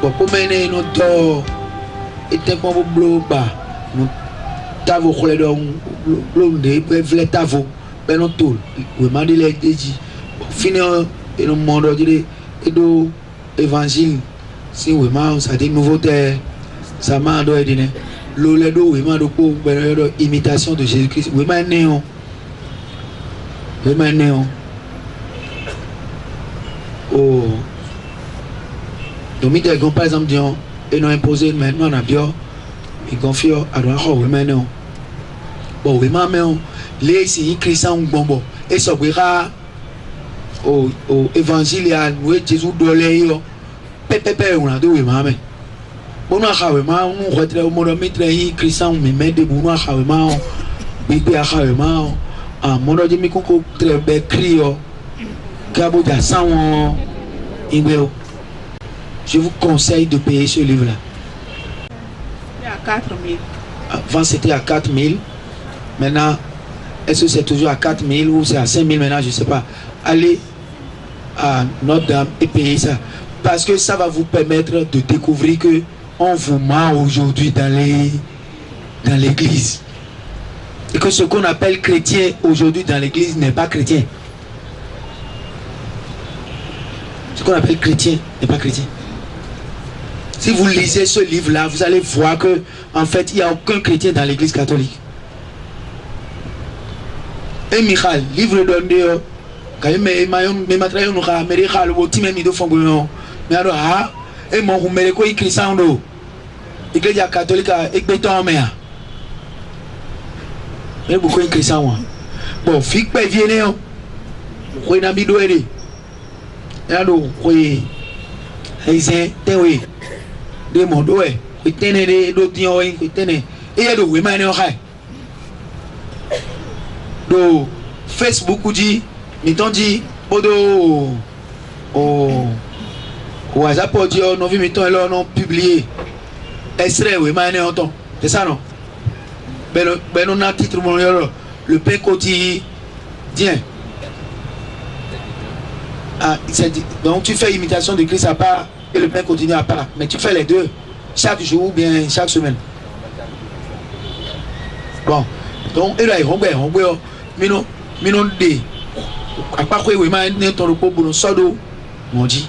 Bon, pour mener notre était pour bleu bas, nous t'avons collé dans blonde, bref t'avons, ben non tout, oui m'a dit les dit, finir et nous monde dit et do évangile, si oui m'a ça dit nouveauté, ça m'a donné dîner, le do oui m'a do pour imitation de Jésus-Christ, oui m'a néon, oui m'a néon, oh. Donc, par exemple, ils ont imposé maintenant à Bio, ils confient à droite, oui, maintenant. Bon, oui, maintenant, les ici, Christian Bombo, et ça verra au évangile, nous, Jésus, doléo, pépé, on a deux, oui, maman. Bon, on a fait, on retrait au monde, mettre Christian, mais mettre des bounois, bébé, ah, mon Dieu, mais qu'on très bel crio, Cabo d'Assan, Ingéo. Je vous conseille de payer ce livre-là. C'est à 4 000. Avant, c'était à 4 000. Maintenant, est-ce que c'est toujours à 4 000 ou c'est à 5 000 maintenant? Je ne sais pas. Allez à Notre-Dame et payez ça. Parce que ça va vous permettre de découvrir que on vous ment aujourd'hui dans l'église. Et que ce qu'on appelle chrétien aujourd'hui dans l'église n'est pas chrétien. Ce qu'on appelle chrétien n'est pas chrétien. Si vous lisez ce livre-là, vous allez voir que, en fait, il n'y a aucun chrétien dans l'église catholique. Et Michal, livre de Dieu, quand il m'a traité, nous avons mis le petit même de Fongoyon. Mais alors, et mon rumeur, quoi, il crie ça en eau. L'église catholique, et béton en mer. Mais pourquoi il crie ça en bon, fille, pas vienne, quoi, il a mis d'où. Et alors, oui, c'est oui. Des mots d'oué, qui tenaient des d'autres qui tenaient. Et il y a des women en high. Donc, Facebook dit, mettons dit, au WhatsApp, on dit, on vu, mettons, alors on publié. Extrait, women en temps. C'est ça, non? Ben, on a titre, le pain quotidien. Ah, donc, tu fais imitation de Christ à part. Et le pain continue à part. Mais tu fais les deux chaque jour ou bien chaque semaine. Bon. Donc, et là, il y a minon de. À part quoi, oui, mais ton repos pour nous sortir, on dit.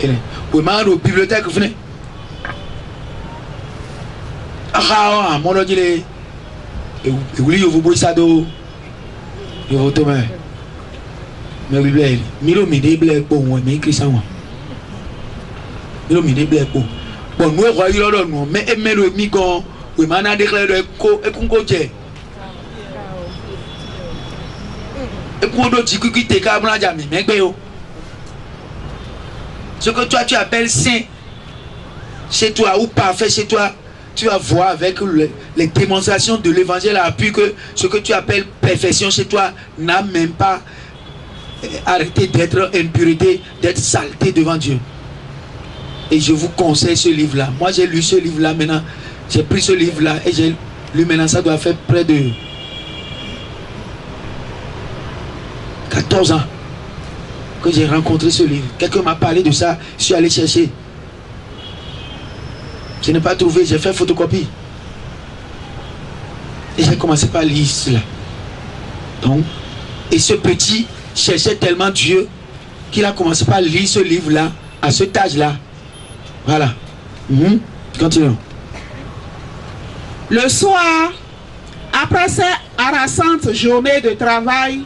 Et là, oui, mais la bibliothèque, vous venez. Ah, mon Dieu, et oui, vous voulez ça d'eau. Et vous tomber. Mais oui, bien, milo midi, blé, bon, mais écrit ça, moi. Bon, nous avons mais le migon, oui, mais on a déclaré le co et qu'on coche. Et qu'on doit dire que tu es capable de dire, mais ce que toi tu appelles saint chez toi ou parfait chez toi, tu vas voir avec les démonstrations de l'évangile à appui que ce que tu appelles perfection chez toi n'a même pas arrêté d'être impurité, d'être saleté devant Dieu. Et je vous conseille ce livre-là. Moi, j'ai lu ce livre-là maintenant. J'ai pris ce livre-là et j'ai lu maintenant. Ça doit faire près de 14 ans que j'ai rencontré ce livre. Quelqu'un m'a parlé de ça. Je suis allé chercher. Je n'ai pas trouvé. J'ai fait photocopie. Et j'ai commencé par lire cela. Donc, et ce petit cherchait tellement Dieu qu'il a commencé par lire ce livre-là à cet âge-là. Voilà. Continuons. Le soir, après cette harassante journée de travail,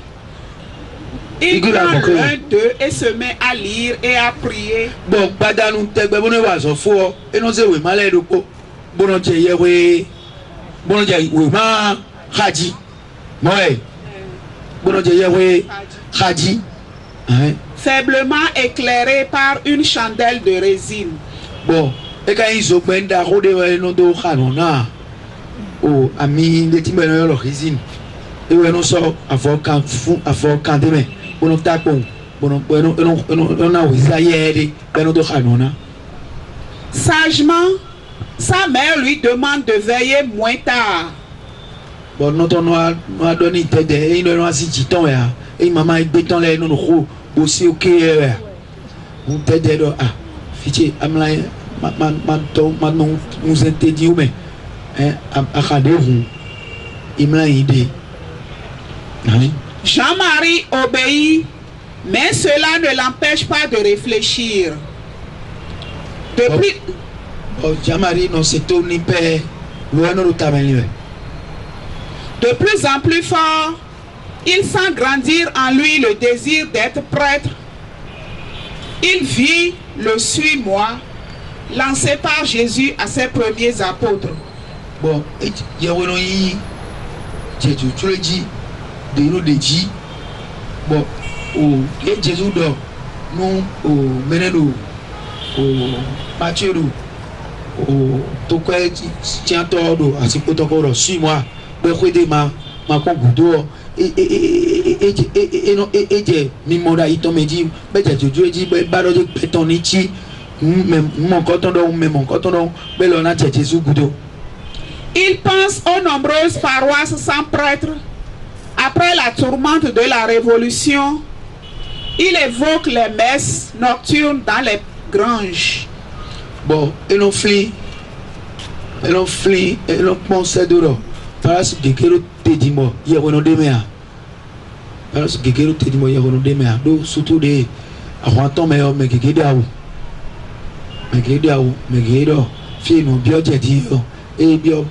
il prend l'un d'eux et se met à lire et à prier. Bon, badanu tegbe bono wa so fo e no se we male do ko bono je ye we ma haji moy bono je ye we haji faiblement éclairé par une chandelle de résine. Bon, et quand ils ont ben da rode we no do kanona o ami de timbe no résine et we no so afo kan fu afo kan de me bono tapon. Sagement, sa mère lui demande de veiller moins tard. Bon, nous a donné tête et il nous a dit et maman est béton là nous aussi OK on t'aide ah fiche amla man nous interdit mais à cadre imla idée. Jean-Marie obéit, mais cela ne l'empêche pas de réfléchir. Jean-Marie non c'est tout ni père de plus en plus fort, il sent grandir en lui le désir d'être prêtre. Il vit le suis-moi lancé par Jésus à ses premiers apôtres. Bon, il y a tu le dis, de nous le dit. Bon, et Jésus dort, nous, au Ménélo, au Mathieu, au Tokwe, tiens, Tordo, à ce protocole, suis-moi, de ma concours. Et Mimoda, il tombe dit, Dieu dit, Baro de Pétonichi, mon coton, Bellona, Jésus Goudo. Il pense aux nombreuses paroisses sans prêtre. Après la tourmente de la Révolution, il évoque les messes nocturnes dans les granges. Bon, et l'on flit, et l'on pense d'eau. Par ce que tu dis, moi, il y a un demain. Par ce que tu dis, moi, il y a un demain. Donc, surtout des Arwanton, mais qui est là où. Mais qui est là où, mais qui est là. Fille, mon bio, j'ai dit, et bio,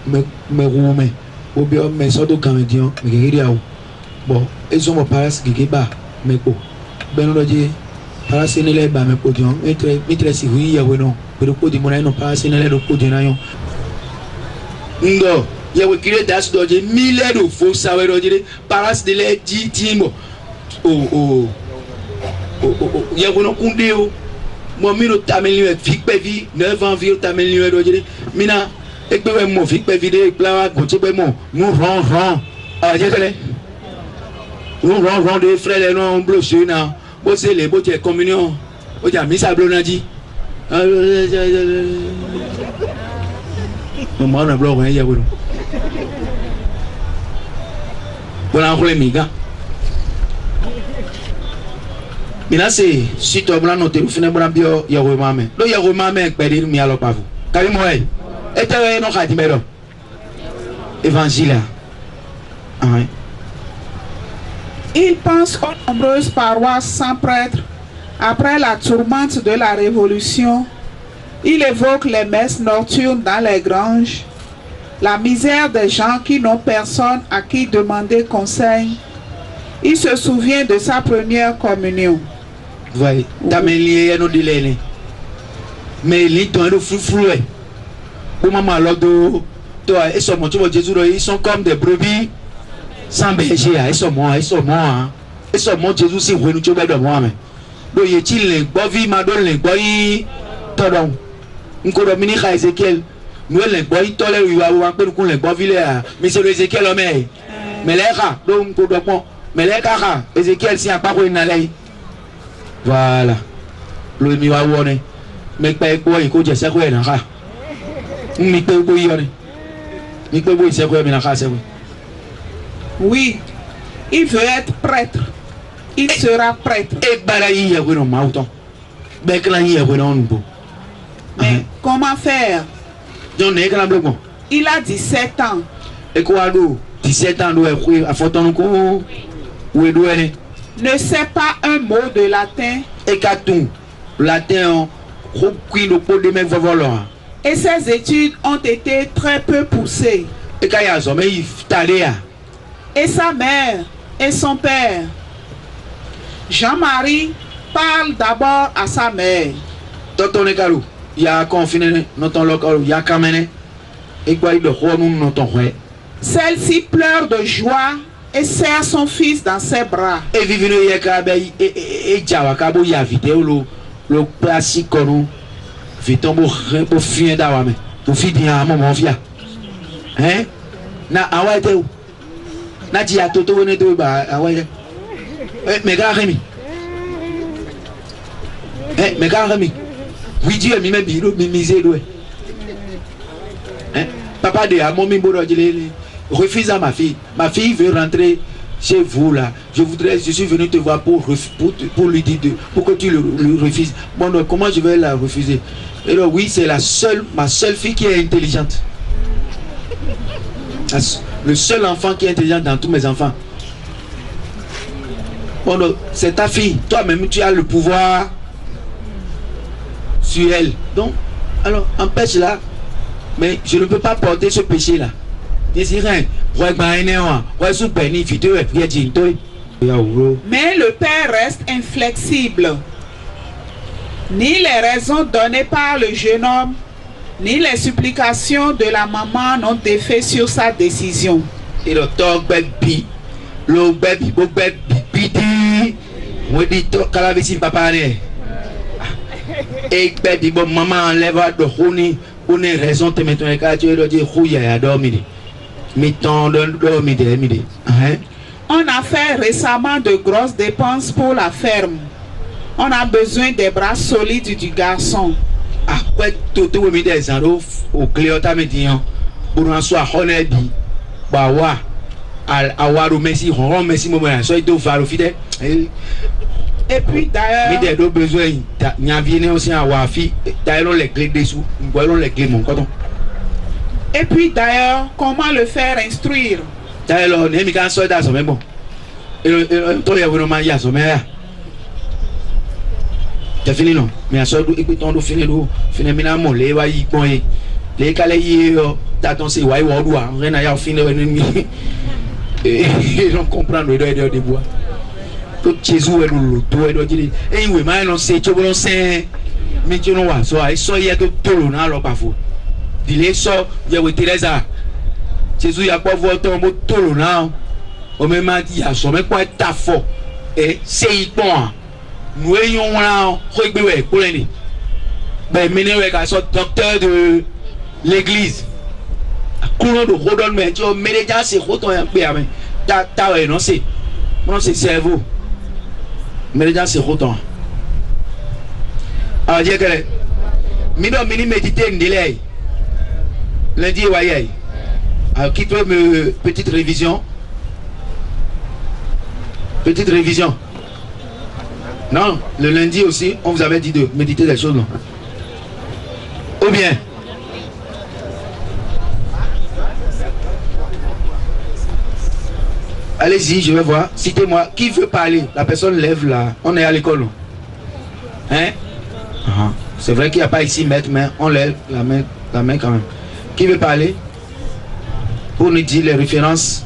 mais roumé. Ou bien, mais ça doit quand même dire, mais qui est là où. Bon, ils ont pas ce qui est bas, mais quoi. Ben, on a dit, par ce n'est pas, mais quoi, mais si oui, il y a un nom. Mais le coup du monnaie, non pas, ce n'est le coup du naïon. Non. Il y a un das d'origine, 1000 de faux savoir d'origine, paras de l'air dit Timo. Il y a un condé. Moi, je t'amène fic pévi, 9 ans, vieux t'amène d'origine. Mina, et que mon fic pévi de plan, goûter mon, nous rend. Ah, j'ai fait. Nous rend des frères et non bloqués. Bon, c'est les beaux communions. On a mis ça blonadi. Non, moi, on a bloqué, il y a un voilà encore les migas. Mais là c'est si tu as besoin de te faire un bio, il y a un mamé. Donc il y a un mamé qui peut dire mais alors pas vous. Car moi, et tu as un autre à dire évangile. Il pense aux nombreuses paroisses sans prêtre. Après la tourmente de la Révolution, il évoque les messes nocturnes dans les granges. La misère des gens qui n'ont personne à qui demander conseil. Il se souvient de sa première communion. Oui, mais ils sont comme des brebis sans berger. Ils sont morts. Ils sont morts. Jésus, c'est vous, nous tu vas de moi. Donc, il y a une bonne madone, une bonne Nkodomini ka Ezekiel nous les boy tole wi wa wa pe nous les boy ville mais c'est Ezekiel homme mais les ka donc kodopon mais les ka Ezekiel si a pas ko inalai voilà le mi wa wone mais pe ko iko je se ko na ka mi pe ko yone mi pe ko se ko mi na ka se ko. Oui, il veut être prêtre. Il sera prêtre. Et balayi ya ko no mauton be klan ya ko no nbo. Mais comment faire? Il a 17 ans. Et quoi, 17 ans, ne sait pas un mot de latin. Et qu'à-t-on latin, et ses études ont été très peu poussées. Et sa mère et son père. Jean-Marie parle d'abord à sa mère. Il y a confiné notre local, il y a Kamene, et quoi il le roi nous notre roi. Celle-ci pleure de joie et serre son fils dans ses bras. Et vivre le yakabe et Jawakabo y a vidéo le classique nous viton pour finir d'awame pour finir à mon fia. Hein? Na awate ou? Na dia toto ne to ba awate. Mais gars Rémi. Mais gars Rémi. Oui, Dieu m'a mis le misé. Papa de Amon Mimbo refuse à ma fille. Ma fille veut rentrer chez vous là, je suis venu te voir pour lui dire, pour que tu le refuses. Bon, donc comment je vais la refuser? Et donc oui, c'est ma seule fille qui est intelligente. Le seul enfant qui est intelligent dans tous mes enfants. Bon, donc c'est ta fille, toi-même tu as le pouvoir sur elle. Donc, alors empêche-la. Mais je ne peux pas porter ce péché-là. Mais le père reste inflexible. Ni les raisons données par le jeune homme, ni les supplications de la maman n'ont d'effet sur sa décision. Et le temps baby, le baby, papa et baby, bon maman enlève de honey, on est raison de mettre un cas, tu veux dire rouille à dormir. Mettons dormir. On a fait récemment de grosses dépenses pour la ferme. On a besoin des bras solides du garçon. Ah, ouais, tout le monde est au cléota médian. Pour un soir, on est dit, bah, ouais, à Messi, on Messi, moment, soit il va le fidèle. Et puis d'ailleurs, mais des besoins, il y a bien aussi un wafi, d'ailleurs les clés dessous, nous les clés mon coton. Et puis d'ailleurs, comment le faire instruire? D'ailleurs, on est mis en soldat, mais bon. Et toi, il y a vraiment y a son mère. Tu as fini non? Mais à ce moment écoute, on doit finir maintenant, les waïs, les calais, t'as ton c'est waïs, rien à y avoir fini, et on comprend le doigt de bois. Jésus est le tour et dit et oui mais non c'est tu veux c'est mais tu non so y a que tolo na lo pafo dile so ya we Teresa Jésus ya pas voir ton mot tolo na o me ma di ya so me kwa ta fo et c'est ipon nous ayons là regbe we ko ni ben menewe ka so docteur de l'église courant de rodon mais tu média c'est roton ya pe amen ta ouais non c'est cerveau. Mais les gens c'est autant. Alors dire que mini méditer une délai. Lundi voyez. Alors qui peut me petite révision? Petite révision. Non, le lundi aussi, on vous avait dit de méditer des choses non. Ou bien allez-y, je vais voir. Citez-moi. Qui veut parler? La personne lève là. On est à l'école. Hein? C'est vrai qu'il n'y a pas ici maître, mais on lève la main quand même. Qui veut parler? Pour nous dire les références.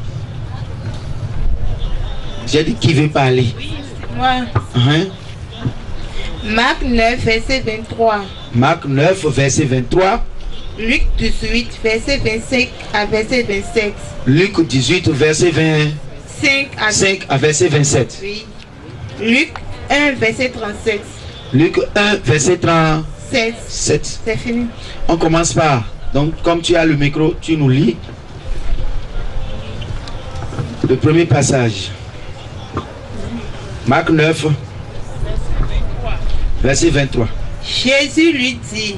J'ai dit qui veut parler? Oui, c'est moi. Marc 9, verset 23. Marc 9, verset 23. Luc 18, verset 25 à verset 27. Luc 18, verset 5 à verset 27. Oui. Luc 1, verset 37. Luc 1, verset 37. C'est fini. On commence par. Donc, comme tu as le micro, tu nous lis le premier passage. Marc 9, verset 23. Jésus lui dit,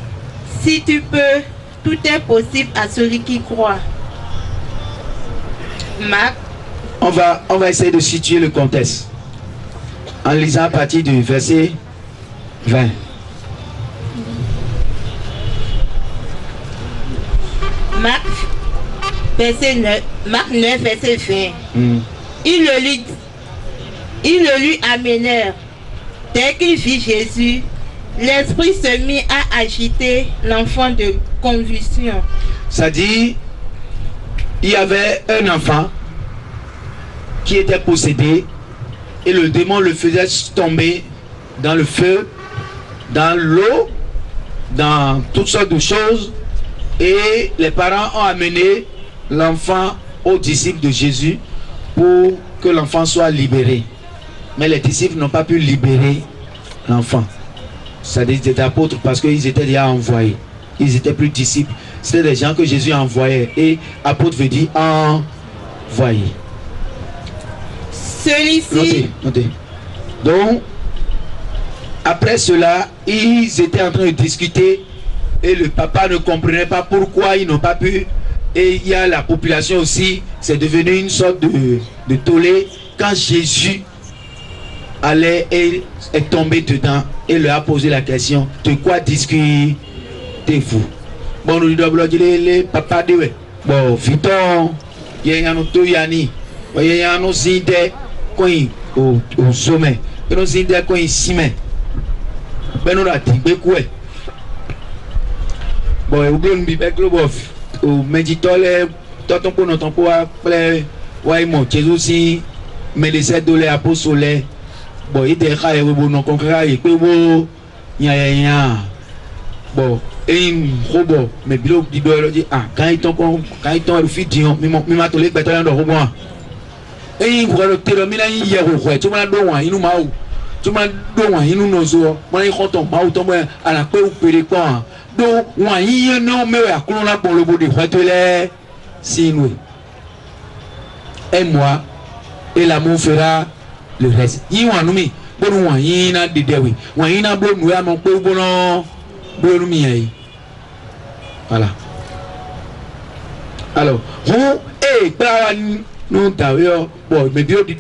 si tu peux, tout est possible à celui qui croit. Marc. On va essayer de situer le contexte en lisant à partir du verset 20. Marc 9, verset 20. Ils le lui amenèrent. Dès qu'il vit Jésus, l'esprit se mit à agiter l'enfant de convulsion. Ça dit, il y avait un enfant qui était possédé et le démon le faisait tomber dans le feu, dans l'eau, dans toutes sortes de choses. Et les parents ont amené l'enfant aux disciples de Jésus pour que l'enfant soit libéré. Mais les disciples n'ont pas pu libérer l'enfant. C'est-à-dire des apôtres parce qu'ils étaient déjà envoyés. Ils étaient plus disciples. C'était des gens que Jésus envoyait. Et apôtre veut dire envoyé. Celui-ci. Notez. Donc, après cela, ils étaient en train de discuter et le papa ne comprenait pas pourquoi ils n'ont pas pu. Et il y a la population aussi, c'est devenu une sorte de tollé. quand Jésus allait et est tombé dedans et leur a posé la question, de quoi discutez-vous? Bon, nous devons dire les papas de bon, Viton, il y a un Toyani, il y a un Zinde, au sommet, il y a un Zinde, quand il s'y met. Ben, nous l'avons dit, bon, vous pouvez nous dire que vous méditez, tant qu'on entend pas, ouais, mon Jésus, si, mais les aides de l'apôtre, bon, il est là, il non concret, il peut bon, bon, et robot, mais bilo dit ah, quand il tombe, le fit dit, mais m'a tolé, ben toi, on robot. Et il voit le terminal hier au roi, tu m'as donné, il nous m'a ou, tu m'as donné, il nous nous moi il compte m'a ou tombe à la paix ou pédé quoi. Donc, moi, il non, mais à quoi on a pour le bout de roi, tu l'es, c'est nous. Et moi, et l'amour fera le reste. Il y a un nommé, bon, il y a des déwis, il y a un bleu, nous avons peu bon, bleu, nous voilà. Alors, vous, nous t'avons, bon, mais Dieu dit,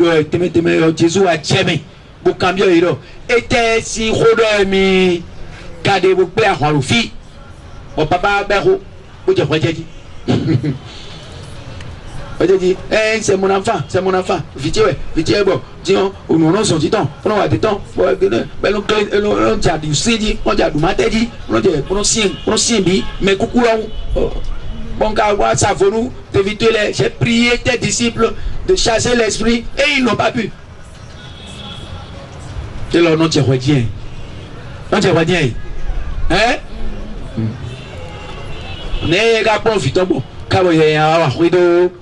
Jésus a tchemé, vous cambiez, était si rodé, gardez vos pères, on le fit. Bon, papa, berro, vous dites, c'est mon enfant, c'est mon enfant. Vite, bon, disons, nous non son temps, on a des temps, on a du sidi, on a du matedi, on a du mais coucou là, bon, car ça vaut nous d'éviter les. J'ai prié tes disciples de chasser l'esprit et ils n'ont pas pu. C'est leur nom, tu es redien. Non, tu es redien. Hein? Mais gars, bon, vite, bon, car il y a un ruido.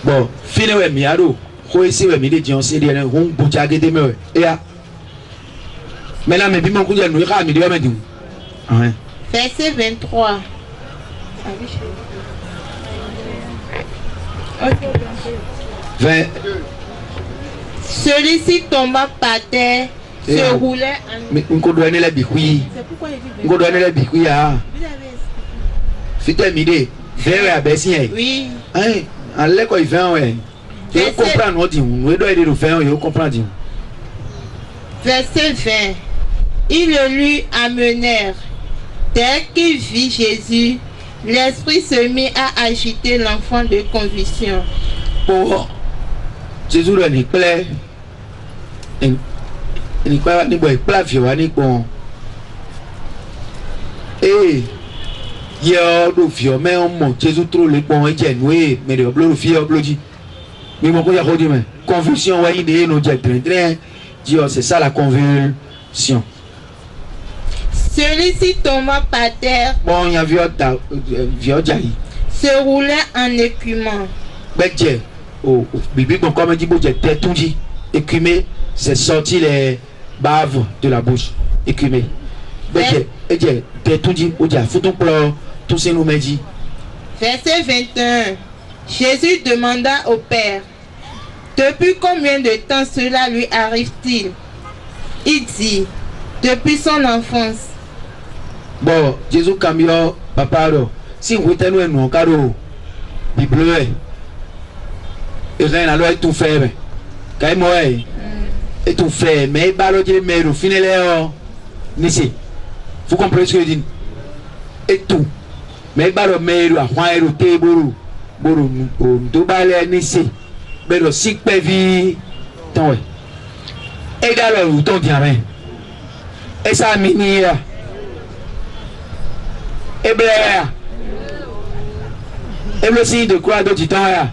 Bon, fini ouais miado, essayer ouais midi dion c'est dire on boucha gede me et ya. Mais là mais bi mon coup de nous ira midi ouais midi. Ouais. Verset 23. Celui-ci tomba par terre, se roulait en... Mais on doit donner la bicouille. C'est pourquoi il dit... On doit donner la bicouille à... C'était midi. Vers Bessie. Oui. Hein, en l'école il vient ouais. Tu comprends nous dit, nous doit aider le faire, il comprend dit. Verset 20. Ils le lui amenèrent. Dès qu'il vit Jésus, l'esprit se mit à agiter l'enfant de conviction. Bon, Jésus le Nicolas, Nicolas ni boy plavio ni bon. Eh, yo do fio mais on monte Jésus trop le bon et noué mais le bleu fio blodi. Mais mon ya rodi mais conviction ouais il est no jet train. Dieu c'est ça la conversion. Celui-ci tomba par terre. Bon, il y a vieux se roulait en écumant. Bédier, au bibi, comme dit, t'es tout dit. Écumé, c'est sorti les baves de la bouche. Écumé. Bédier, t'es tout dit, faut ton pleur, tout c'est nous m'a dit. Verset 21. Jésus demanda au Père, depuis combien de temps cela lui arrive-t-il? Il dit, depuis son enfance. Bon, Jésus camion, papa, si vous êtes nous, caro, Bible, et rien alors tout fait, quand moi, et tout fait, mais balo de mero, finele, nisi, vous comprenez ce que je dis, et tout, mais balo mero, à Juan et Boru, Boru, do balé, nisi, mais le sick pevi, tant ouais, et d'ailleurs, vous t'en diamant, et ça mini, et blaire. Et le signe de quoi d'autre du temps là?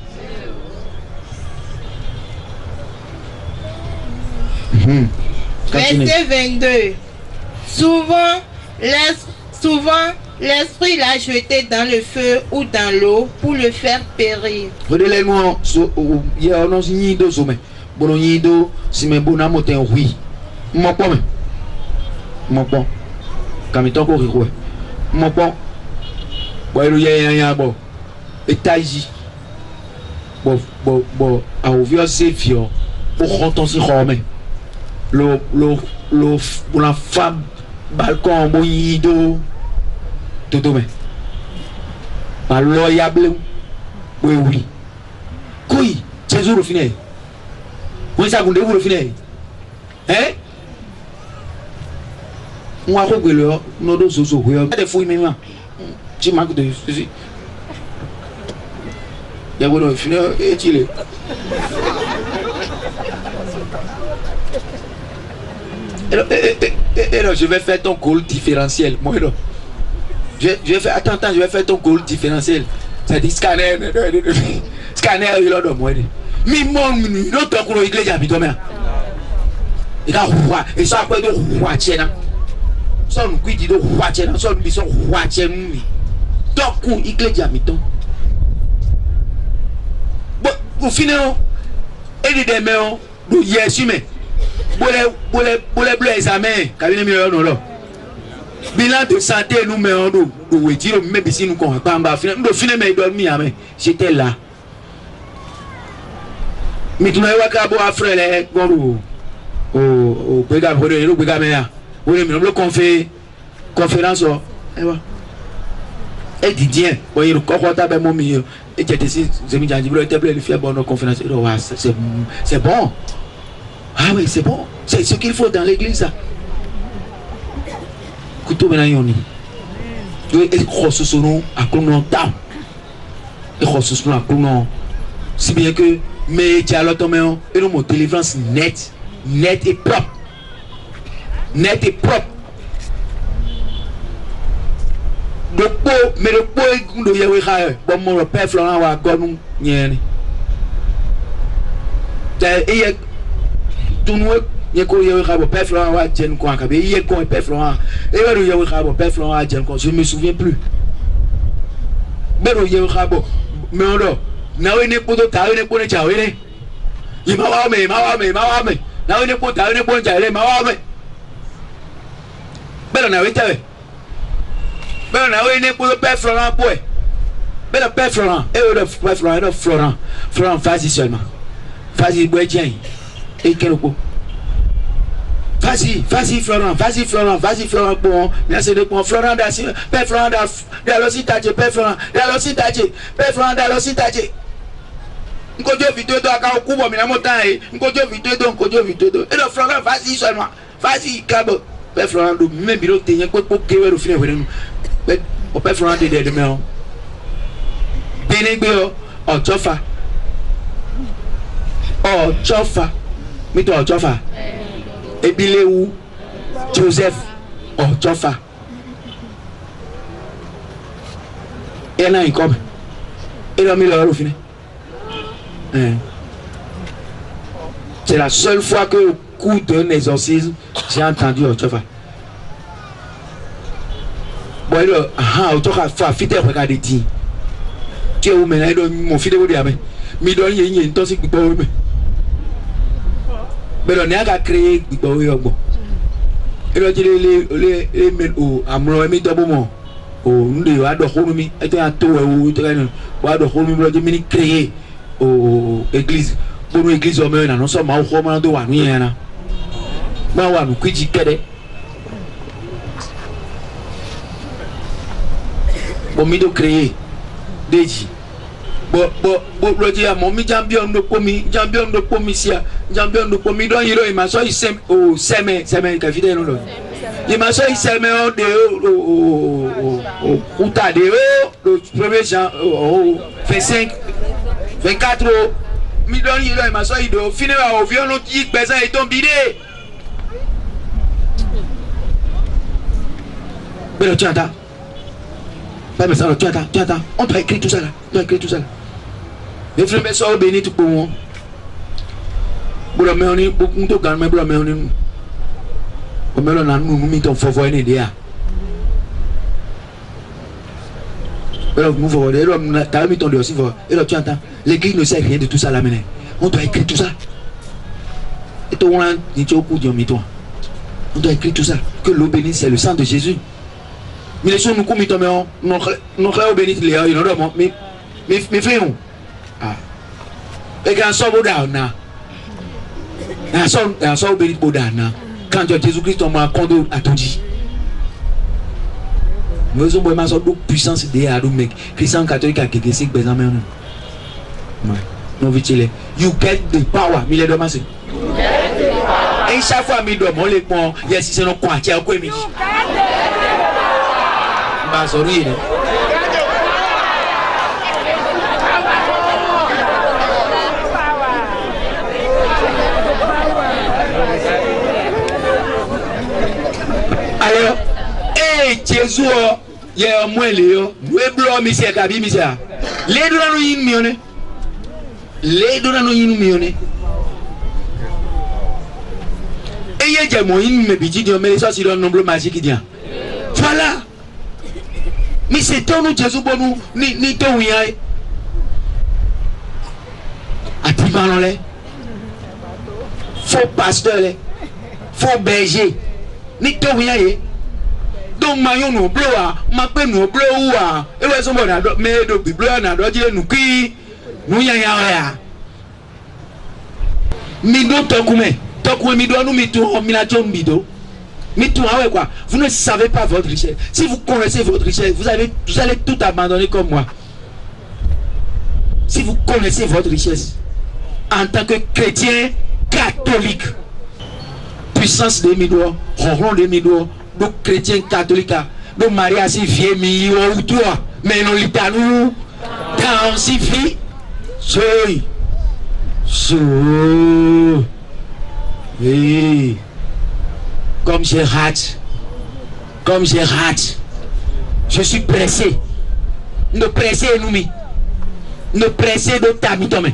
Verset 22. Souvent, l'esprit l'a jeté dans le feu ou dans l'eau pour le faire périr. Regardez-moi, il y a un autre nido sommet. Bon nido, si mes bonnes montées oui. Mon point. Comme il t'en corrige quoi? Mon point. Bon, il y a un bon. Et taïsi. Bon, à ouvrir ses filles. Pour rentrer si romain. La femme, balcon, bon nido. Tout demain. Par loyable. Oui. Jésus au final. Vous savez, vous le final. Hein? Moi, je vais leur nous deux zozo. Il y a des fouilles maintenant. Tu manques de fusil. Il y a un final et tu l'es. Et là, je vais faire ton call différentiel. Moi, là. Je vais faire, attends, je vais faire ton call différentiel. Ça dit scanner, scanner, il a de moi. Mais mon minu, l'autre qu'on a église à Bitomé. Il a roi, et ça peut être roi tien. Son qui dit roi tien, son mission roi tien. Donc, on église à Bitomé. Bon, vous finissez, et les démons, nous y assumons. Pour les examens, cabinet million non. Bilan de santé, nous mettons nous retirons, même si nous ne pas nous finissons mais dormir. J'étais là. Mais tu n'as pas qu'à frère les au Béga, au Béga, le conférence. Et Didier, voyez le corps à mon milieu. Et tu étais ici, j'ai mis le faire bonne conférence. C'est bon. Ah oui, c'est bon. C'est ce qu'il faut dans l'église. Ça. Couteau maintenant, et ressourçons à clonon tam. Et ressourçons à clonon. Si bien que, mais tu as l'automne, et nous, mon délivrance net et propre. Net et propre. Le pot, mais le pot est de Yahweh. Bon, mon père Florent va gonou. Et tout nous, il y a un père Florent à Djen Kouan, il y a un père Florent, et il y a un père Florent à Djen Kouan, je ne me souviens plus. Mais il y a un rabo, mais on a, n'a eu pas de taille, n'est pas de taille. Il m'a wamé, n'a eu pas de taille, n'est pas de taille, m'a wamé. Mais on a eu taille. Mais on a eu pas de père Florent pour. Mais le père Florent, et le père Florent, Florent, vas-y seulement. Vas-y, bois tiens. Et quel coup? Vas-y Florent, bon, merci de bon, Florent d'Assi, Père Florent d'Alositache, Père Florent d'Alositache, Père Florent d'Alositache. Nkodio vidéo de Akao Kubo, mais la montagne, Nkodio vidéo de, et le Florent, vas-y seulement, vas-y, Cabo, Père Florent, même bureau, t'es un peu pour qu'il y ait le film, mais au Père Florent de demain, Bénégbéo, oh, Tchofa. Oh, Tchofa. Mais toi, Tchofa. Et Biléou, Joseph, oh, Tchofa. Et là, il comme. Et là, il a fini. C'est la seule fois que, au cours d'un exorcisme, j'ai entendu oh, Tchofa. Bon, il a Tchofa, fidèle, regardez, dit. Tu es où maintenant, mon fidèle, vous dites, mais il y a une toxique qui peut. Mais on a créé bon. Et là, les métaux, à mon ami, d'abord, nous devons adopter, et un tour, ou adopter, nous créer l'église. Pour nous, l'église, nous sommes en Romain de Waniana. Mawa, nous quittons Kede. Bon, nous devons créer des bon dire mon champion de commission champion de commis donc il m'a sorti au semaine que fidèle non il m'a sorti semaine au Kouta de le 1er janvier 25 24 millions il m'a sorti de finir au violon qui présent et tombé mais tu entends pas mais ça tu attends on doit écrire tout ça là les frères sont bénis tout pour moi. Pour le meilleur, beaucoup de gens, pour le meilleur, nous mettons fort voir une idée. Alors, nous voyons, tu as mis ton aussi fort. Et là, tu entends, l'église ne sait rien de tout ça là maintenant. On doit écrire tout ça. Et toi, on dit au coup de toi. On doit écrire tout ça. Que l'eau bénisse, c'est le sang de Jésus. Mais les gens nous commettent, nous avons béni les gens, mais frères, et quand on sort Bodana, on sort béni Bodana, quand Jésus-Christ m'a conduit à tout dit. Nous avons besoin de puissance de Christian catholique à quelques siècles, no vitile you get the power mi le do ma se e chaque fois mi do mo le pon yes se no kwa ti a ko mi ba so ri ni alors Jésus ye mo le yo we blo mi se ka bi mi sa le do na no yin mi one le do na no yin mi one et ye je mo yin me bi di o me so si do nombre magique dia voilà mi se to no Jésus bonu ni to wi ai ati ba no le faux pasteur le faux berger ni to wi ai donc mayon no bloa ma pe no bloa e we so mo na do me do bi bloa na do je nu ki nu ya ya mi do to kume mi do nu mi to mi na jo mi do mi to awe quoi vous ne savez pas votre richesse si vous connaissez votre richesse vous allez tout abandonner comme moi si vous connaissez votre richesse en tant que chrétien catholique puissance de mi do ronron de mi do do chrétien catholique do maria si vie mi ou toi mais non litanu dans si vie so oui comme j'ai rate je suis pressé no pressé nous mi no pressé do tami tome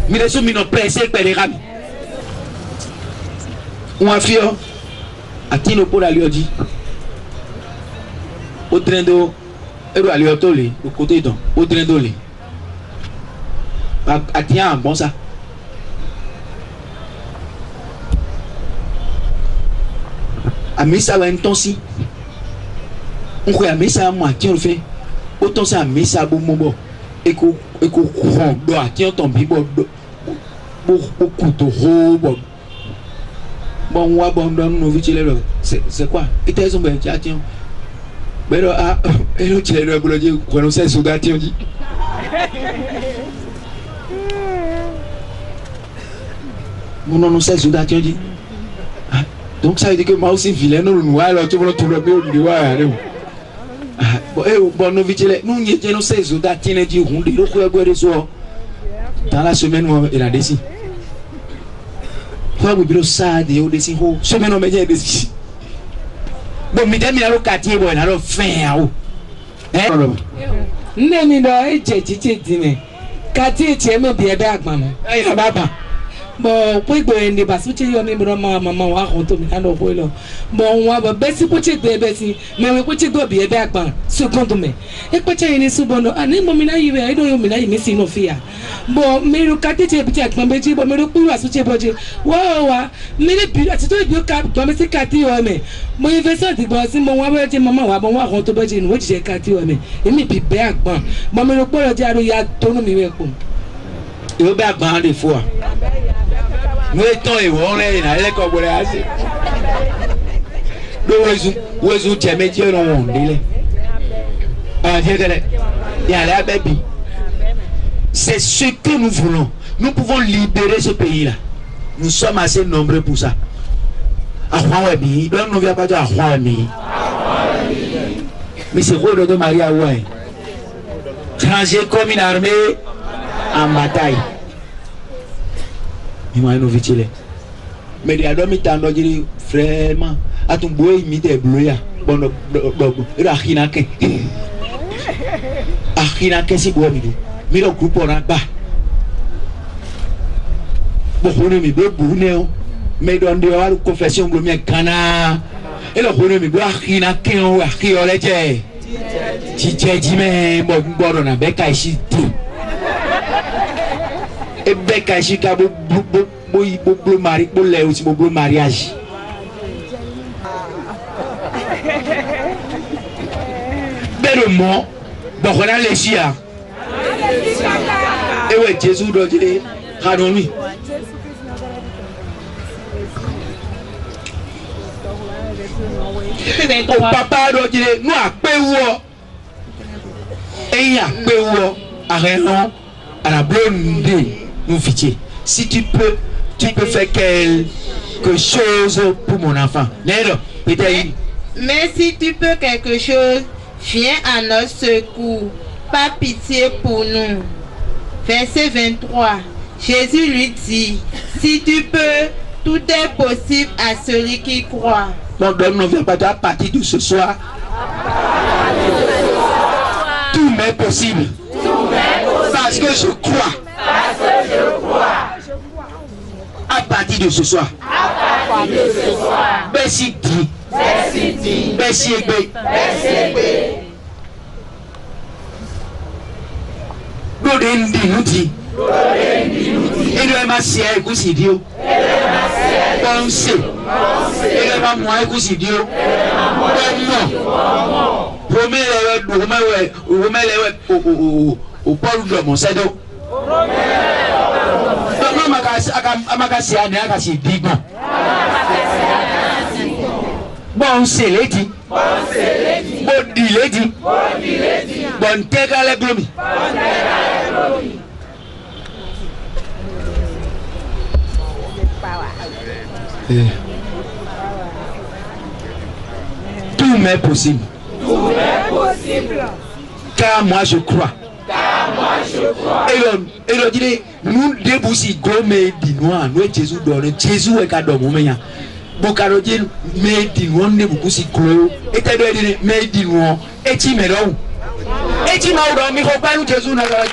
mi de so mi no pressé per rami on afio atino pour aller dit au train d'eau et doit aller au tolé au côté donc au train d'eau atien bon ça a misa wa ntonsi on croit a misa moi tiens le fait autant ça misa bon mobo et ko courant do atien ton bibo beaucoup de robo bon wa bon don no vitile c'est quoi et t'es son ben tiens pero ah et le tile le bolo dit qu'on sait souda tiens dit mon non sait souda tiens dit donc ça veut dire que moi aussi vilain nous nous alors tu vas tout le bien du wa bon no vitile nous n'y était no sait souda tiens dit on dit le quoi boire so dans la semaine il a décidé kwa bibiro sadi o desi ho so me no meje desi bo mi dem ya lo kati bo na lo fen awo nne do ejejiche dime kati che me bi ebe agban mo ya baba bo pegbe ndi basuche yo mi bro mama wa ko to mi na do ko lo bo wa bo besi ko che gbe besi me we ko che go bi ebe agban second me e ko che ni subono ani mo mi na yiwe ai do yo mi na yimi si no fia bo me ru kati che bi che agban beji bo me ru ku asuche boje wa me le bi ati to bi o ka gbo me si kati o me mo invest di bo si mo wa bo je mama wa bo wa ko to boje ni wo je kati o me emi bi be agban bo me ru po lo je aro ya to nu mi we ko yo be agban de fo nous étant et on est là les cobores assez le oiseau tu mets Dieu non délai ah délai il y a la baby c'est ce que nous voulons nous pouvons libérer ce pays là nous sommes assez nombreux pour ça à Huawei donc nous vient pas dire à Huawei mais c'est quoi de Maria ouais changer comme une armée en bataille imano vitile mais dia do mi tando jiri vraiment atum boy mi te bloya bono do ira khina ke si bo mi do groupe ora ba bo hono mi be buneo mais do ndi wa confession glo mi kana e lo hono mi bo khina ke o akhiole je ti me bo gboro na be kai shi tu et beka chika bo mari bo le aussi bo mariage bero mo bo kona le sia e we Jésus do jide kanoni o papa do jide no apewo eyin apewo arehan à la blonde, nous fitier. Si tu peux faire quelque chose pour mon enfant. Mais si tu peux quelque chose, viens à notre secours. Pas pitié pour nous. Verset 23. Jésus lui dit, si tu peux, tout est possible à celui qui croit. Donc, ne viens pas à partir de ce soir. Tout m'est possible. Parce que je crois. À partir de ce soir. Merci dit. Merci Egbe. Glodendi nous dit. Et le MACA écoute Dieu. Pensez. Et le MAMOA écoute Dieu. Promets-le au Paul de mon sédo. Bon, c'est l'édit. Bon, dit l'édit. Bon, t'es qu'à la glomi. Tout m'est possible. Car moi je crois. Et le dit, nous déboussi gomme dinois, nous Jésus donne, Jésus est cadeau mon meilleur. Bokaro dit, mais dinois ne beaucoup si gros, et t'as dit, mais dinois, et tu me l'as. Et tu m'as donné, mais faut pas nous Jésus n'a pas.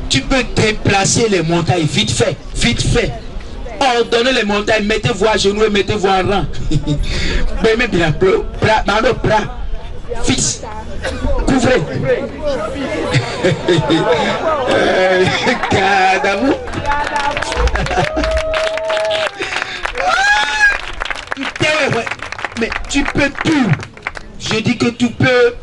Tu peux déplacer les montagnes vite fait. Ordonnez les montagnes, mettez-vous à genoux et mettez-vous en rang. Mais bien, dans le bras, fixe, couvrez. Cadavre. Mais tu peux tout. Je dis que tu peux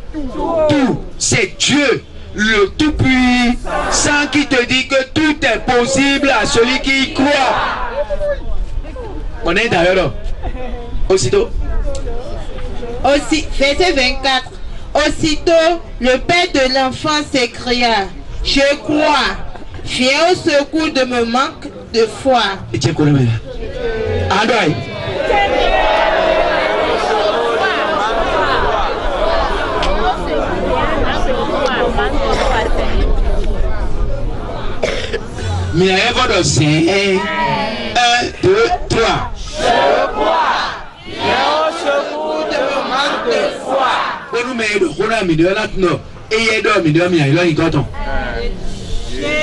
tout. C'est Dieu, le Tout-Puissant, qui te dit que tout est possible à celui qui y croit. On est d'ailleurs. Aussitôt. Verset 24. Aussitôt, le père de l'enfant s'écria, je crois, viens au secours de mon manque de foi. Et tiens, qu'on est mais il y a un 1, 2, 3. Je crois, viens au secours de mon manque de foi.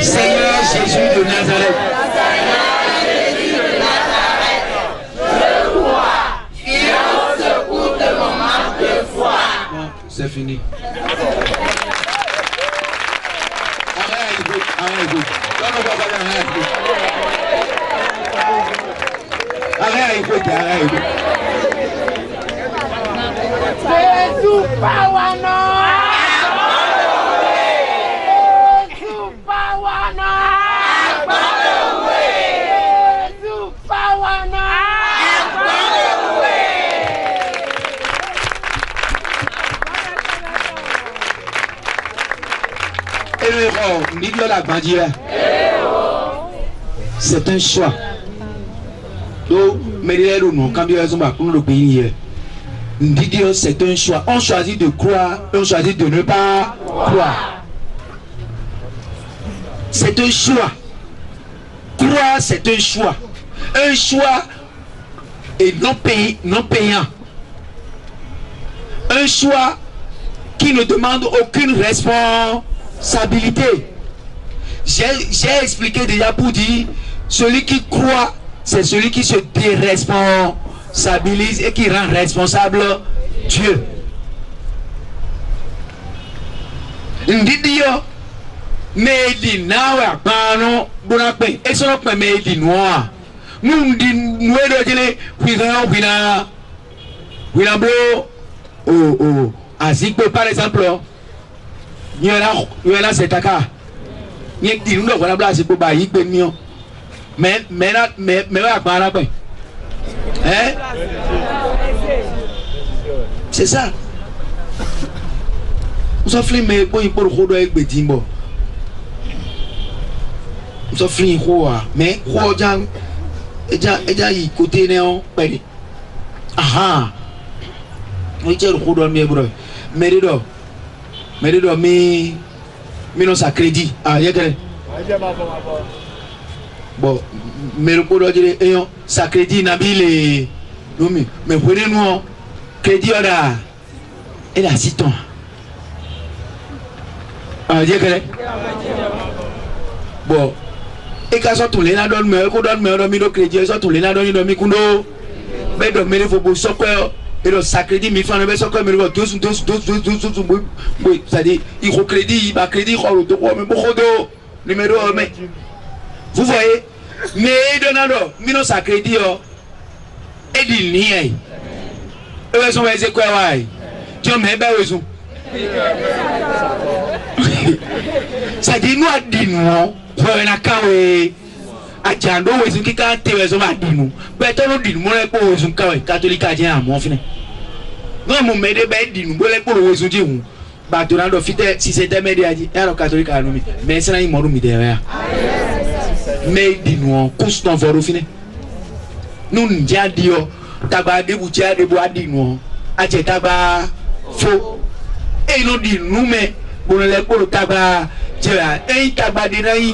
Seigneur Jésus de Nazareth. Je crois, viens au secours de mon manque de foi. Bon, c'est fini. C'est un choix. Donc, c'est un choix. On choisit de croire, on choisit de ne pas croire. C'est un choix. Croire, c'est un choix. Un choix et non payant. Un choix qui ne demande aucune responsabilité. J'ai expliqué déjà pour dire, celui qui croit, c'est celui qui se déresponsabilise et qui rend responsable Dieu. Medi now a pano, Bonape, Esonop Medi Noir. Nundi Nuedo Gene, Wina blow. Oh, ainsi que par exemple, il y a cet accord. Il y a des gens qui ont placé pour bailler des millions. Mais à quoi la paix? Hein? C'est ça. Vous offrez mes points pour le rodo avec Bedimbo. Vous offrez quoi? Mais quoi, Jean? Et y côté néon, péri. Ah! Oui, tu es le rodo, mes bros. Mérido, mais non, ça crédit. Ah, il y a que. Bon, mais le rodo, ça crédit, Nabil. Mais vous voyez, nous, crédit, on a. Et là, 6 ans. Ah, il y a que. Bon, et quand ça tourne, là, donne-moi, donne-moi, crédit, ça tourne, là, donne-moi, mais donne-moi, il faut pour ça que. Et le sacrédit, 1000 francs, mais ça comme il va 12, oui, c'est-à-dire, il faut crédit, il va crédit, mais beaucoup de numéro, mais vous voyez, mais Donado, mais non, ça crédit, et dit rien. Et vous avez quoi, tu as même pas raison. Ça dit, nous, à dire non, pour un account, à Tchando, ils ont qui quand tu es à dire nous. Mais tu as dit, moi, pour les catholiques, à moi, finalement. Non, mon médecin dit nous, pour les autres, bah, Donado, si c'était média, il y a un catholique à nous, mais c'est un immoron derrière. Mais dis-nous, constant, vous finir. Nous, nous disons, tabac de boutière de bois, dis-nous, à tabac faux. Et nous disons, nous, mais pour les pour le tabac, tu as un tabac de naïf,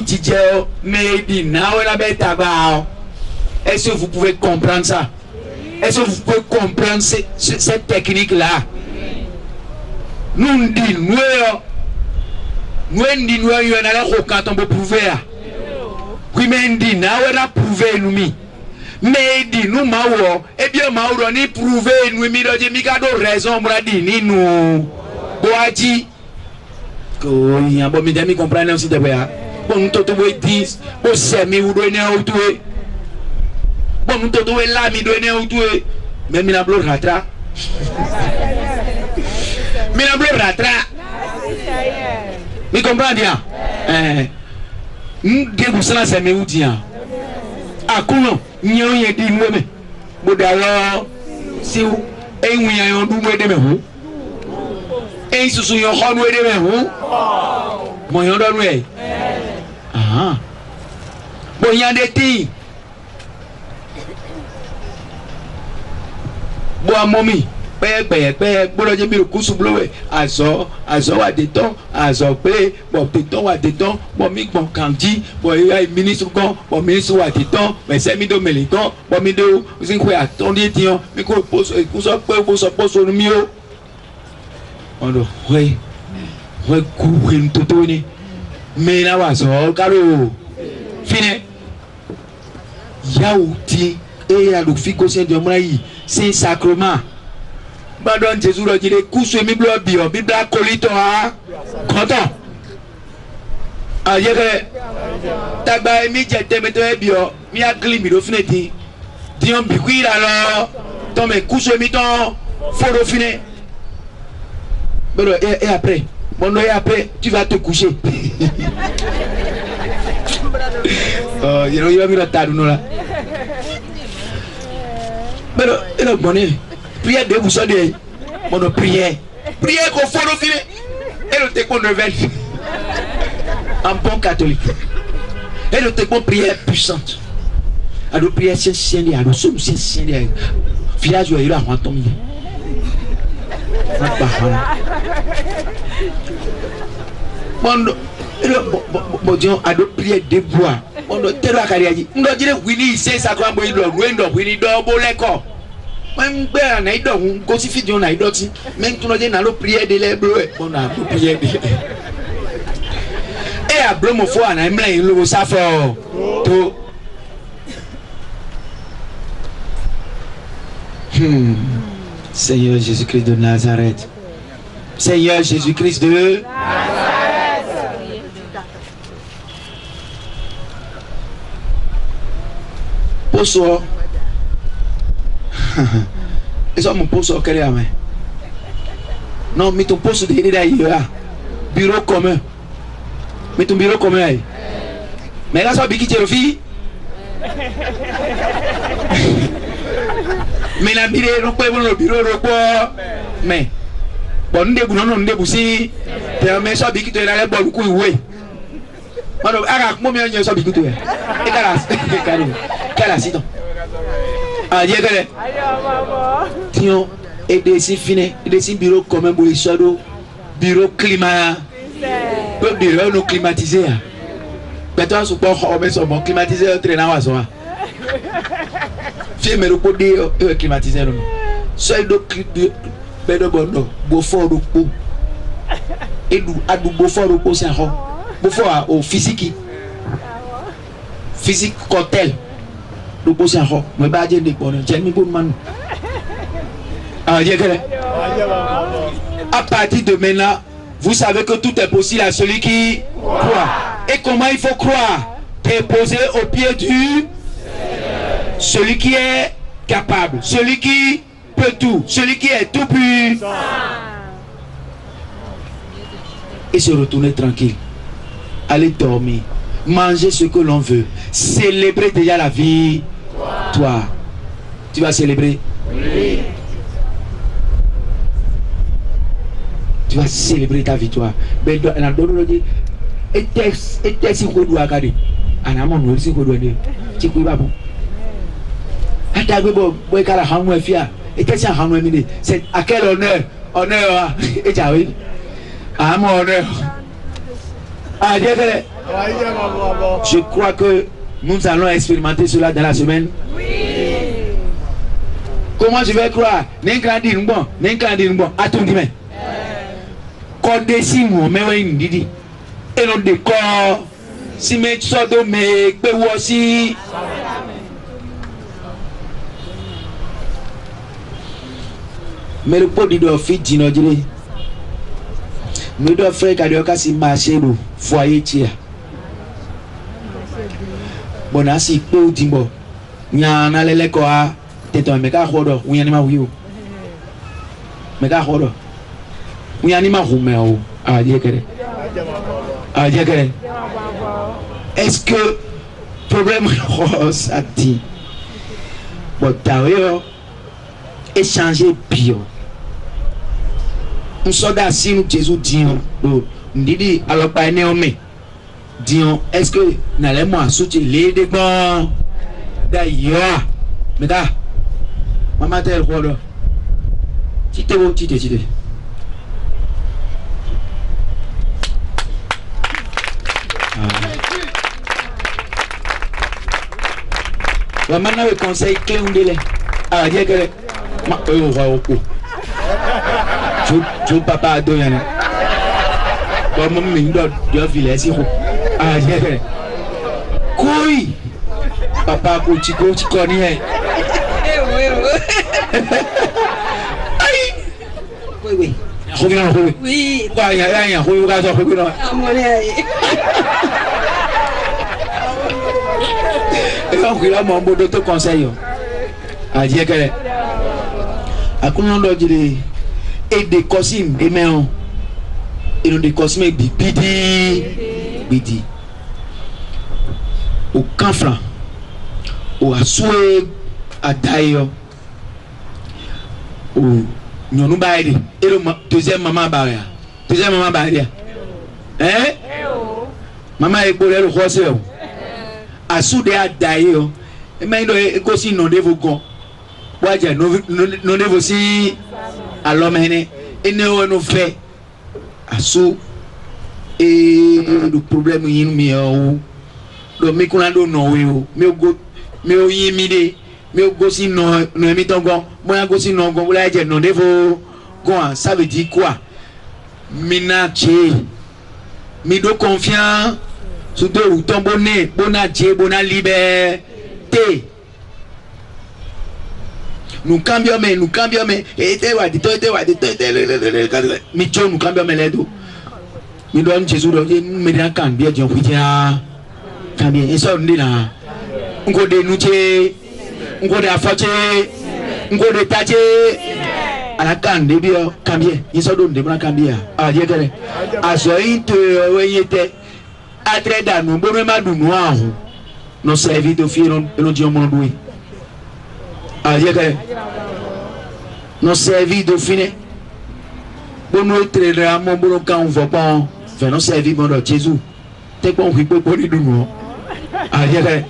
mais dis-nous, on a bien tabac. Est-ce que vous pouvez comprendre ça? Est-ce que vous pouvez comprendre cette technique-là? Nous disons, nous allons quand on peut prouver. Oui, mais nous disons, nous allons prouver nous. Mais dit nous mawo, eh bien mawo ni prouver nous mi do mi ka do raison moi dit nous. Boaji. Ko yan bo mi demi comprendre aussi de ba. Bon nous toto we 10, bo semi ou do ne outoué. Bon nous toto we la mi do ne outoué. Mais mi na blo ratra. Mi na blo ratra. Mi comprend bien. Nous de ça c'est me ou dia. Akuno nyo ye di nweme bodalo siu enwi yan du mwede me hu en susu yo ho nwede me hu mo yo do nwe ah bo yan de ti bo amomi pe bodo je mi kusu blowe azo wa de ton azo pe bo de ton wa de ton bo mi gbon kanji bo ya ministre kon bo ministre wa de ton mais c'est mi do meliton bo mi do sin ko atondie tian mi ko poso poso no mi o ondo we ku hin totoni me na wa so karo fine yauti e ya lo fi ko se de omra yi c'est sacrement. Badon Jésus le dit couche mi blo bio bibla colito a content ah yere tagba mi jete meto e bio mi agli mi do fineti dion bi kuira lo ton me couche mi ton foro fine et après bon et après tu vas te coucher oh il va mi la tadu no la pero et bonne prière de vous sonner mon prière qu'on faut le filer et le técon révèle en bon catholique et le técon prière puissante à nos prières sincères à nos sommes sincères village où il a rentomé bon Dieu à nos prières de bois on doit te la carrière on doit dire oui c'est ça qu'on boit le loin oui double l'école même bien na ido go si fi na ido ti même tu no je na lo prière de les bleu on a lo prière de et a bleu mo fo na mla yin lo sa fo to Seigneur Jésus-Christ de Nazareth. Seigneur Jésus-Christ de Nazareth. poso. Et ça mon poso quel est mais. Non, mais ton poste de là bureau commun. Mais ton bureau commun. Mais là ça biki tu fille. Mais la bureau no peut le bureau report. Mais bon ndebu non ndebu si. Te mais ça biki tu là bon coup oui. Alors ara mo mi on ça biki tu. Et kala si donc. Ah Dieu que Tiens, et des fini, des bureaux communs pour les shadows, bureau climat, le bureau nous climatisé. Mais toi, ce qu'on a mis sur mon climatisé, traînant à soi. Fille, mais le pot de climatisé. Seul de bon, beau fort de peau. Et nous, à nous, beau fort de peau, c'est un rond. Beau fort au physique. Physique cocktail. Nous posons un rond. Mais pas dire des bonnes. J'ai mis bon man. À partir de maintenant, vous savez que tout est possible à celui qui croit. Et comment il faut croire? Déposer au pied du celui qui est capable, celui qui peut tout, celui qui est tout puissant. Et se retourner tranquille. Aller dormir, manger ce que l'on veut, célébrer déjà la vie. Toi, tu vas célébrer? Oui. Tu vas célébrer ta victoire. Mais dans la donne dit et si vous doit garder. Anamon nous si vous doit dire. Tu peux pas bon. Attends boy kala hamu fia. Et si hamu mine. C'est à quel honneur et jawi. À mon honneur. Ah Dieu. Je crois que nous allons expérimenter cela dans la semaine. Oui. Comment je vais croire? N'engrandis bon, à tout demain. Quand des mots, mais oui, Didi. Et non de corps, si mes sodos, mais peut aussi. Mais le pot de fit d'inaugurer. Mais doit faire qu'à si marcher le foyer tia. Bon, ainsi, peu dimbo. N'y'en a les quoi, t'es un méga rodo, ou y'en a ma wio. Méga rodo. Oui, anima roumeo. Ah, Dieu. Est-ce que problème ça dit? Bon, t'as échanger bio. Un soldat si nous Jésus dit, nous dit alors pas néomé. Disons, est-ce que n'allez moi soutenir les débats d'ailleurs? Mais là, maman tel quoi là? Tite. Maintenant le conseil clé on délai. Ah Dieu que ma va au coup. Je papa a donné. Bon mon mine de village si. Ah Dieu que. Coi. Papa ko tu connais. Oui. Oui. Rien. Et là, mon beau d'autres conseils. À dire que. À quoi on doit dire. Et des costumes, des mains. Et nous des costumes, bidi. Au canfran. Au assoué. À d'ailleurs. Au. Nous baillons. Et le deuxième maman barrière. Hein? Maman est pour le roi. A soude a d'ailleurs, et maintenant aussi non dévoquons. Waja non dévoci à l'homme et nous fait à sous et le problème il me donc mais qu'on a donné non mais au yimide mais au gosi non mitongon moi gosi non gon la non dévo gon ça veut dire quoi minache mi do confiant sous deux ou ton bonnet, bona liberté. Nous cambions, et te wa dit, nous cambions les deux. Nous donnons Jésus, nous mettons quand bien, Dieu, oui, bien, et ça, on dit là, on connaît nous, ngode afache ngode tache ala kan de bio cambie yiso do de bra cambie a je kere aso inte oyete atre da no bo me madu no ahu no servi do firo e non di omo due a je kere no servi do fine bono tre amo bono kan vo pon fe no servi bono Jesus te pon wi po ni dunu a je kere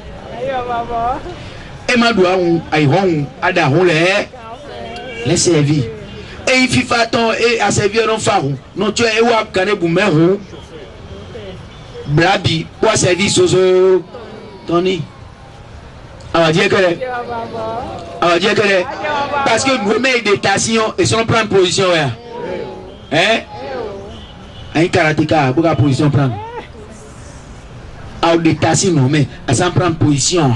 e madu ahun ai hon ada hon le servi et il FIFA ton et à servir non farou non tu es wa kane bu mehu brabi pour servir sozo toni on va dire que parce que nous met des stations et sont prendre position hein un karatéka pour la position prendre à des stations non mais à s'en prendre position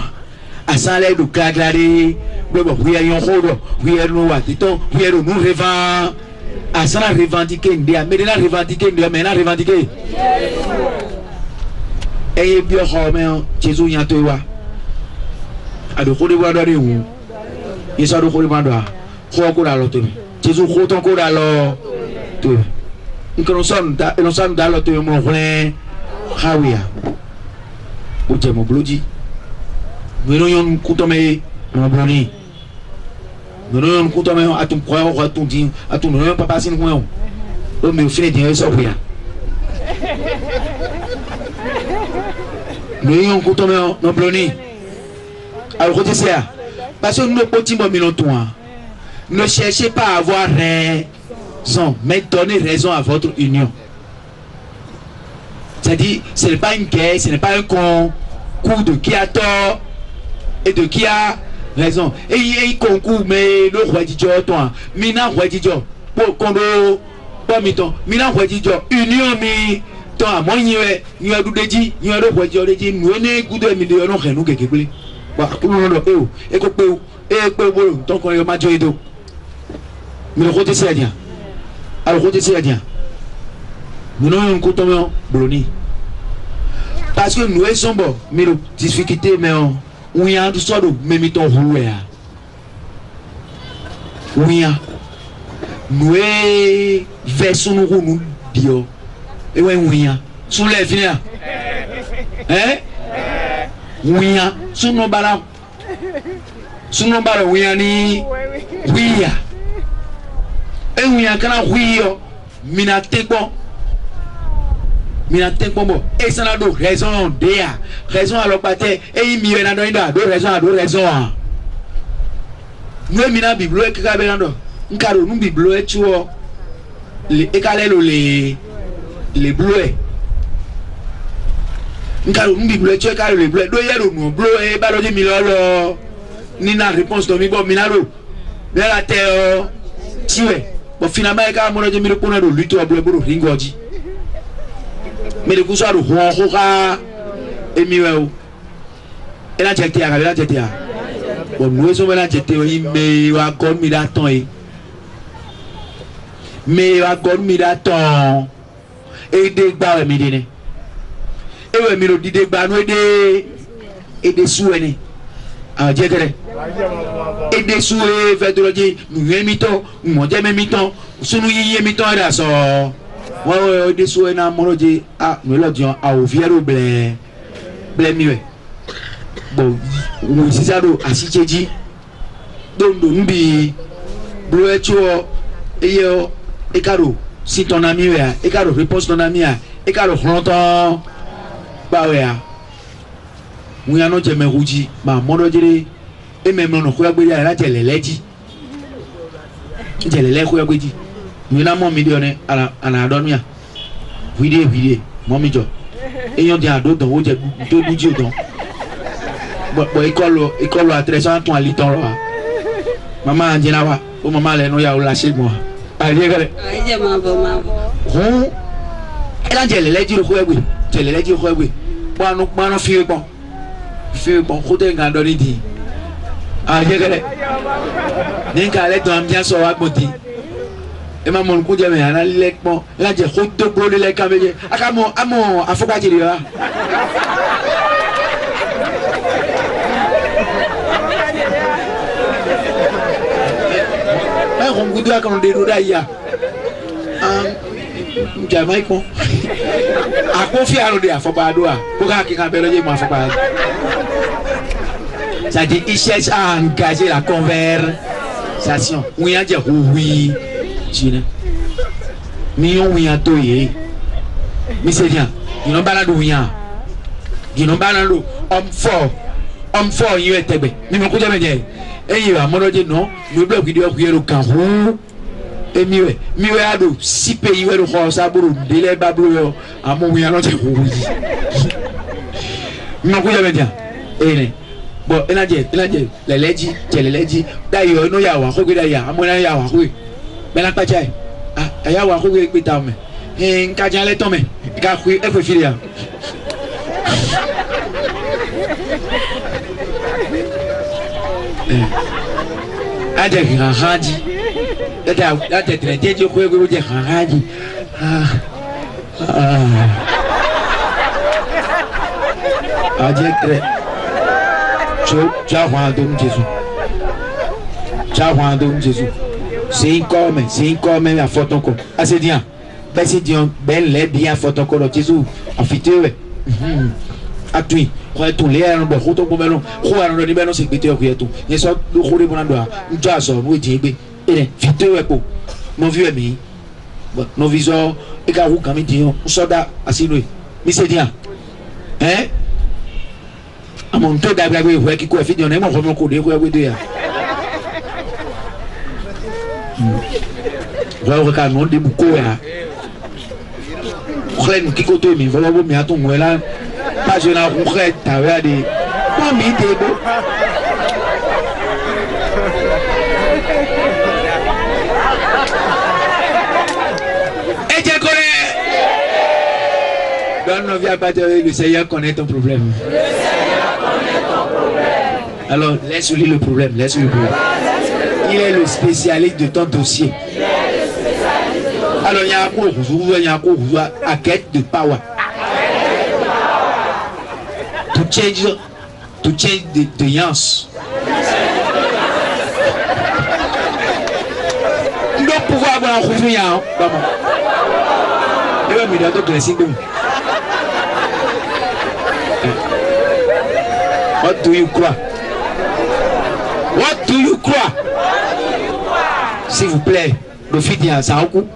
à s'en l'air de claglaré oui ayon khodo oui no watito oui no revend à s'en revendiquer ndia mais na revendiquer ndia mais na revendiquer et bien mais Jésus y a toi a de khode wa dare wu isa do khode mando ko la loto Jésus ko ton ko la lo to nous sommes dans l'autre mon frère hawia o je mo bloji nous yon kutome mon boni nous yon kutome atum kwa atum din atum non papa sin ko o me fini din so ya nous yon kutome non boni alors que c'est parce que nous petits moments toi ne cherchez pas à avoir raison mais donnez raison à votre union. C'est-à-dire ce n'est pas une guerre, ce n'est pas un concours de qui a tort et de qui a raison. Et il concourt, mais le roi dit toi, mina roi dit pour qu'on pas miton, mina roi dit union mi ton à moi n'y a douté dit, n'y a le roi dit nous ne goûter mi de non nous quelque peu. Bah non et que peu et peu donc on est majorité. Mais le côté c'est bien. Alors côté c'est bien. Nous n'avons pas de broni. Parce que nous sommes bons, mais nos difficultés, mais on y a tout ça, mais nous sommes roués. Oui, nous versons nous Dieu. Et oui, sous les vignes. Hein? Oui, sous nos ballons. Sous nos ballons, oui, oui. Et oui, quand oui, minate bon. Et ça n'a d'autres raisons d'ea raison à l'opate et il m'y a d'autres raisons nous mina bible et kabelando nkaro nous bible et tu les écalelo les bleus nkaro nous bible et tu écalelo les bleus do yero nous bleu et balo de milolo ni na réponse de mi bon minalo la terre tiwe bon finalement ka mo de mi ko na do luto bleu bro ringoji. Mais le coup soit le roi et mieux et la jetée à la jetée bon nous sommes la jetée mais wa kon mi da ton mais wa kon mi da ton et de gba mi dene et we mi lo di de gba no et de souene a jekere et de soué fait de lodi nous émitons nous dem émitons sunu yi émitons da so ouais des souhaits na moroji ah nous le disons à oviero blé mieux bon nous si ça do asicheji dondo mbi bleu echo eyo ekaro si ton ami ouais ekaro réponse ton ami ekaro fronton ba ouais nous ya no jeme ruji ma moroji et même non ko agbe ya la jeleleji jelele ko agbeji nous n'avons mis de à dormir. Vidé, mon mijo. Et on dit à d'autres, on dit deux budgets donc. Bon, école à 13 ans, toi, liton là. Maman, on dit là, au moment où elle a lâché moi. Allez, regardez. Elle a dit, elle a dit le quoi, oui. Elle a dit le quoi, oui. Moi, non, fille, bon. Fille, bon, côté, on a donné dit. Allez, regardez. N'est qu'à l'aide d'un bien sur la boutique. Et maman coup de main à l'électement là j'ai route de bleu de l'écamélier à mon affogaté là Là, on vous doit qu'on déroule d'ailleurs. Jamaïque, à confier à l'autre, faut pas doigt. Pour qu'il appelle moi, faut pas. Ça dit, il cherche à engager la conversation. Oui, on dit oui. Mais on oui, on toye. Mais c'est bien. Ils n'ont pas la douille. Ils n'ont pas la douille. Homme fort, il est tébé. Mais mon coup de médias. Et il va me dire non. Le bloc qui doit courir au Cameroun. Et mieux à dos. Si pays est le roi, ça boule. Délai bablo. À mon oui, on dit oui. Mon coup de médias. Et bon, il a dit, les ladies, d'ailleurs, nous y a un coup d'ailleurs. À mon avis, il y a un coup. Mais la pâtière. Ah, il y a un coup de pétard. Et quand il est tombé, il a coué, il faut filer. A des grands radis. La tête est traité, je crois que vous dites radis. Ah, direct. Tu as rendu Jésus. Tu as rendu Jésus. C'est encore même à photo. Ah, c'est bien. Ben, c'est bien. Ben, les bien photo. Jésus. En fité, atui kwa tu le ya ndo khoto ko belo go ya ndo di belo sekete go ya tu ye so do go le bona ndo ntja so no jebe ene fite we ko no vieux mi no viso e ka go kamiti yo soda asino mi se dia amon to da bla we ho ki ko fi dio na mo ko ko de ko we de ya wa ka no de bu ko ya klen ki ko to mi vola bo mi aton wela pas je n'ai pas t'avais dit pas mis des beaux et tu connais donc ne viens pas te dire le Seigneur connaît ton problème. Alors laisse-lui le problème, il est le spécialiste de ton dossier. Alors il y a un cours à quête de power. To change the yans. Il doit pouvoir avoir un couvrier. Il va me dire que c'est bon. What do you croire? S'il vous plaît, le fidèle, ça a un coup.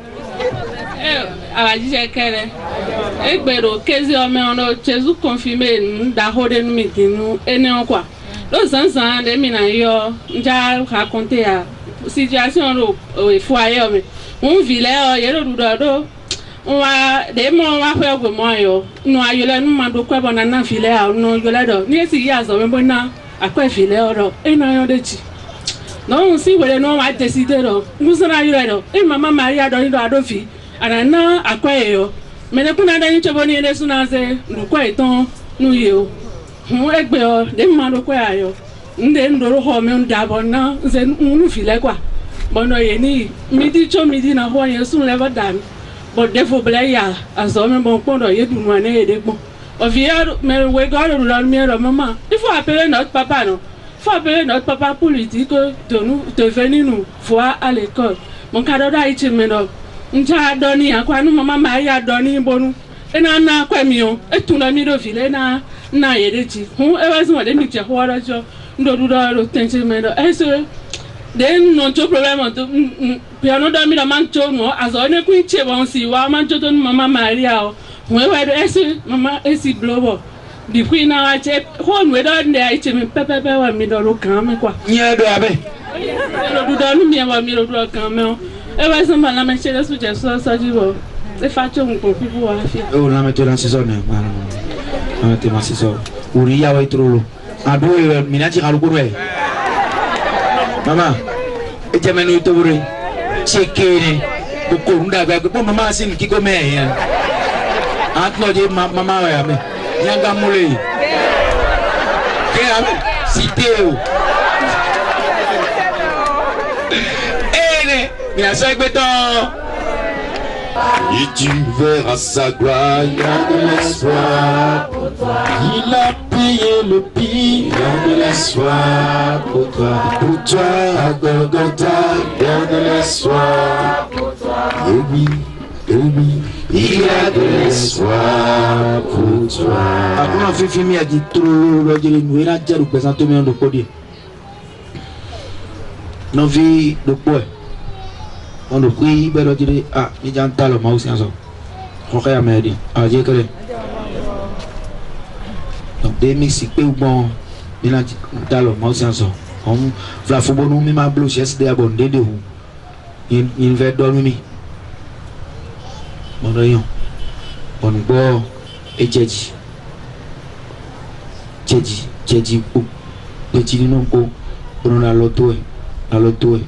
Egbero kezi ome ono Jésus confirmé da hode nu mitinu ene kwa lo sansan de mina yo nja raconter ya situation ro foyer ome un vile o yero do wa de mo wa fe ogbo mo yo no ayole nu mando kwa bona na vile a no yole do ni esi ya so me bona akwa vile oro ena yo de chi no si wele no wa decide ro ngusana yole do e mama Maria do ni do adofi anana akwa yo mene kuna dani choboni ene sunaze ndukwa iton nuyo egbe o de maro kwa ayo nde ndoro ho me ndabo na ze unu file kwa bono ye ni midi na ho ye sun level dan bo defo ble ya aso me bon pondo ye dunu ane ye de bon o via me we go lo mi ro mama il faut appeler notre papa non faut appeler notre papa pour lui dire que de venir nous voir à l'école mon cadeau da ichi me no ncha doni akwa nu mama Maria doni bonu ena na kwa miyo etuna mi do vile na yereji hu ewazi mo de mi je hwara jo ndo do do tenche me do eso den no to problem to piano do mi do man to no azo ne ku che bon si wa man to to mama Maria o hu ewa do eso mama esi blobo di ku na wa che ho nwe do nde ai che mi pepe wa mi do ro kan me kwa nye do abe do do nu mi wa mi do kan me o ewa samba la mechele su je so jibo e faccio un po' più afia la metto dans saison la metto ma saison uriya wa itrolo ado minachi kalukuru mama e jamenu itobure chekere boko nda ga ko mama sin kiko me ya atlo je mama ya me nyanga mule ke ame siteo mi a so egbeton Et tu verras sa gloire, il y a de l'espoir pour toi. Il a payé le prix, il y a de l'espoir pour toi. Pour toi, à Golgotha, il y a de l'espoir pour toi. Et oui, il y a de l'espoir pour toi. Après, on fait filmer, il a dit trop, nous avons déjà représenté le de Codier. Nous vivons de quoi? On a pris, ben on dit ah, il y a un talent, moi aussi en ça. On a rien dit. Ah, j'ai créé. Donc des Mexiques ou bon, il y a un talent, moi aussi en ça. On va faire bon nous même à bloquer, c'est des abonnés de vous. Il va dormir. Bon rayon. Bon bon et Tchèdi. Tchèdi ou petit nom ko pour la loto. La loto.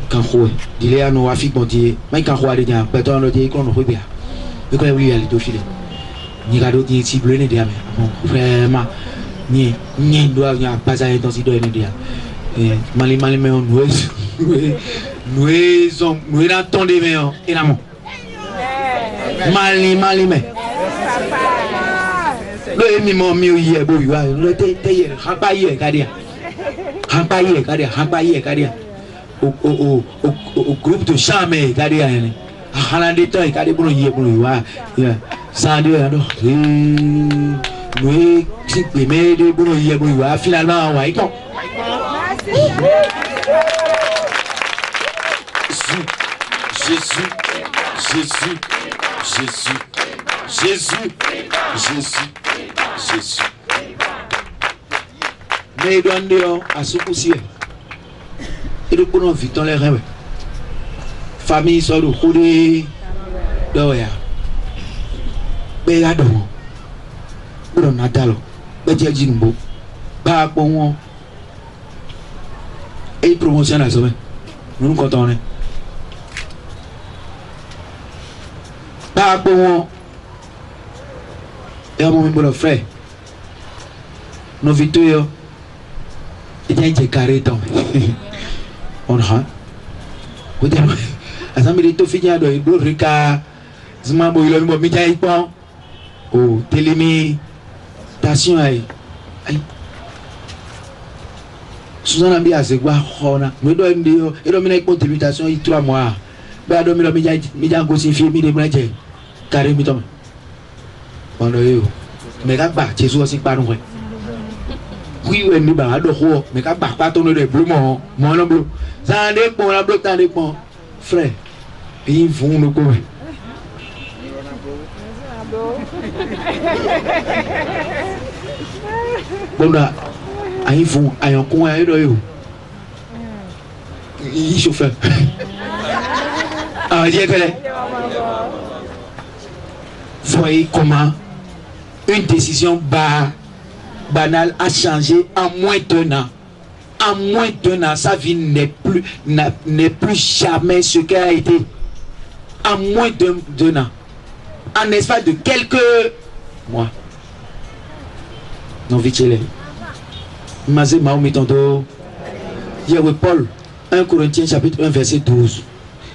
Quand quoi il est à nos affiches bon Dieu mais quand quoi déjà peut-être on dit qu'on ne peut pas et quand il y a les deux filets ni cadeau ni cible ni déjà vraiment ni doit y a pas à intensi doit ni déjà mali mais on nous entendez mais et là mali mais le mimo mieux hier beau il va le tayer hampayer kadia au groupe de chambre kadia yani halande to kadia bono yé bono wa ça de alors oui si mais de bono yé bono wa finalement wa iko Jésus mais donne à ce coup-ci et de pour nous vite les reins famille soit de couler d'oya mais là dedans pour Natal petit jimbo pas bon et promotion à sommet nous comptons pas bon et à mon bon frère nos victoires et bien j'ai carré tant on a vous dites à ça mais tout fini à deux rica zman bo ilo mi jai pon o télimitation ai Susan bi asegwa hona me do ndio e do mi na ipo télimitation i 3 mois ba do mi lo mi jai go si fi mi de mlaje carré mi to bono yo me ka ba Jésus aussi parun we oui we ni ba do ho me ka ba pa to no de blue mo no blue ça de pon la blue tan de pon frère ils vont nous quoi bon là ils vont à un coin à eux ils chauffent ah dire que voyez comment une décision banale a changé en moins d'un an. En moins d'un an, sa vie n'est plus jamais ce qu'elle a été. En moins d'un an. En espace de quelques mois. Non, vite, les. Mazé Mahomet Tondo. Hier, Paul, 1 Corinthiens chapitre 1, verset 12.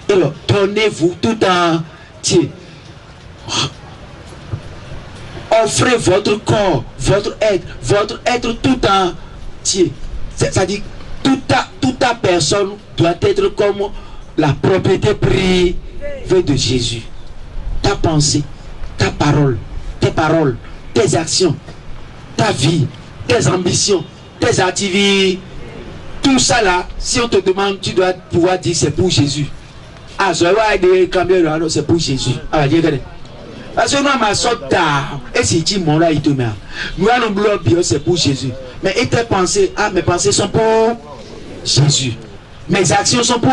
Et alors, donnez-vous tout entier. Offrez votre corps, votre être tout entier. C'est-à-dire toute ta personne doit être comme la propriété privée de Jésus. Ta pensée, ta parole, tes paroles, tes actions, ta vie, tes ambitions, tes activités, tout ça là, si on te demande, tu dois pouvoir dire c'est pour Jésus. Ah, c'est pour Jésus. Ah, parce que nous avons sorti et si tu m'en là, il te met. Nous allons bloquer, c'est pour Jésus. Mais et tes pensées, ah, mes pensées sont pour Jésus. Mes actions sont pour.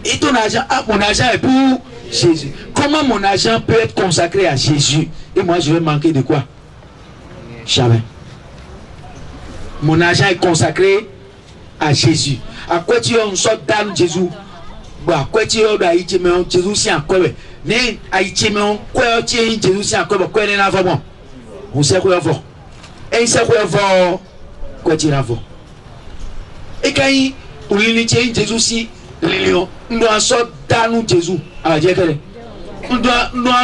Et ton argent, ah, mon argent est pour Jésus. Comment mon argent peut être consacré à Jésus? Et moi, je vais manquer de quoi? Jamais. Mon argent est consacré à Jésus. À quoi tu as une sorte d'âme, Jésus? Bah, quoi tu as Jésus, c'est encore. Ne aichemon quoi tu es Jésus, c'est encore. Quoi n'est pas bon? On sait quoi faire. Et c'est quoi faire? Quoi tu as fait? Et quand il Jésus, si nous en sorte d'âme, Jésus. Ah, j'ai que nous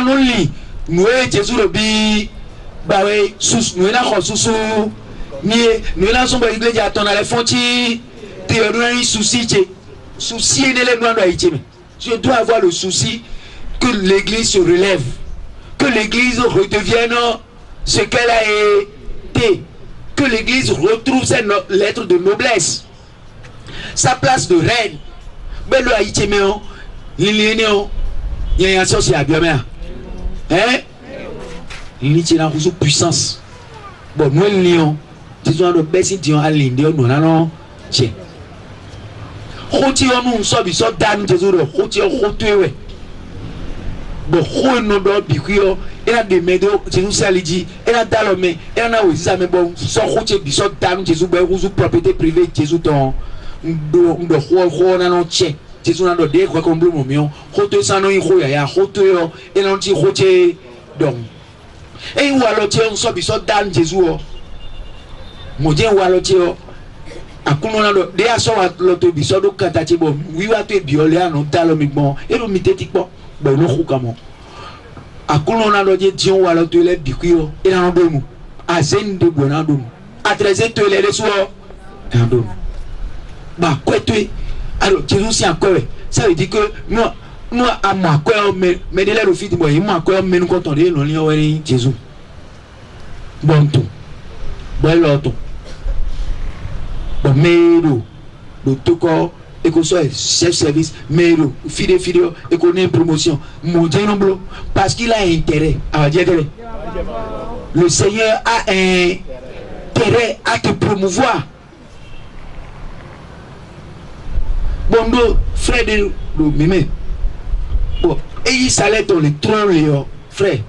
nous lit, nous Jésus le bi, bah oui, sous nous là sous nous là sommes l'église à ton à la frontière, tu as un souci, souci ne les doit y je dois avoir le souci que l'église se relève, que l'église redevienne ce qu'elle a été, que l'église retrouve ses lettres de noblesse, sa place de reine. Mais le Haïti, il y a un sens à bien, hein? Il y a une puissance. Bon, nous, nous, disons, nous, nous, nous, nous, nous, tiens. Nous sommes dans le bon, nous doit piquer. Et là, des médias, Jésus s'est dit, et là, dans le mais, et là, aussi, ça me bon, sans routier, ils sont dans Jésus, vous propriété privée, Jésus, dans le non tien. Jésus n'a pas de quoi comme le moment, route sans nous, il y a route, et non, tu routier, donc. Et où alors, ils sont dans Jésus, mon Dieu, ou alors, akuna lo de aso wa lo to bi so do kata ti bo wi wa to bi ole anu ta lo mi gbon e lo mi te ti po bo no ku ka mo akuna na lo je ti on wa lo to le bi ku yo e na do mu azen de bo na do mu atreze to le so na do mu ba ko to alors Jésus si encore ça veut dire que nous à ma ko mais de le fit bo yi ma ko me nu ko ton de lo ni o ri Jésus bon tout bon lo tout Mero, le toko, et qu'on soit chef service, Mero, fidèle, et qu'on ait une promotion. Mon Dieu, non, parce qu'il a intérêt. Ah, le Seigneur a intérêt à te promouvoir. Bon, frère de Mimé. Bon, et il s'allait dans le trône, frère.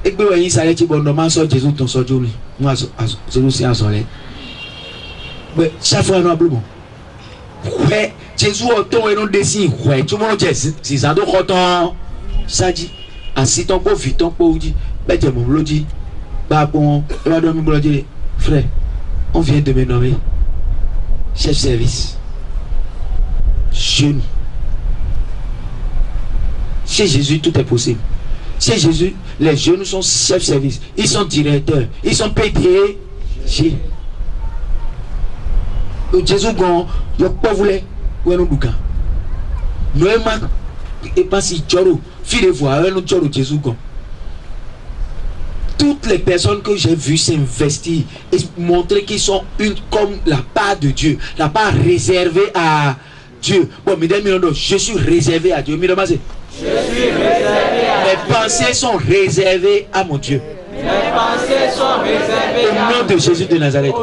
Et puis, il s'allait, bon, normalement, Jésus, ton sojo, moi, Jésus, c'est un soleil. Mais chaque fois nous appelons ouais Jésus autant et non dessin ouais tout le monde dit si ça doit autant ça dit ainsi ton pauvre vite ton pauvre dit ben tu me le dit bah bon et va dormir me dire frère on vient de me nommer chef service jeune chez Jésus tout est possible chez Jésus les jeunes sont chef service ils sont directeurs ils sont payés chez Jésus gon yo pas voulait ou non duka noema et pas si choro file voir un choro Jésus gon toutes les personnes que j'ai vues s'investir et montrer qu'ils sont une comme la part de Dieu la part réservée à Dieu bon mesdames je suis réservé à Dieu mesdames je suis réservé à mes pensées sont réservées à mon Dieu mes pensées sont réservées au nom de Jésus de Nazareth.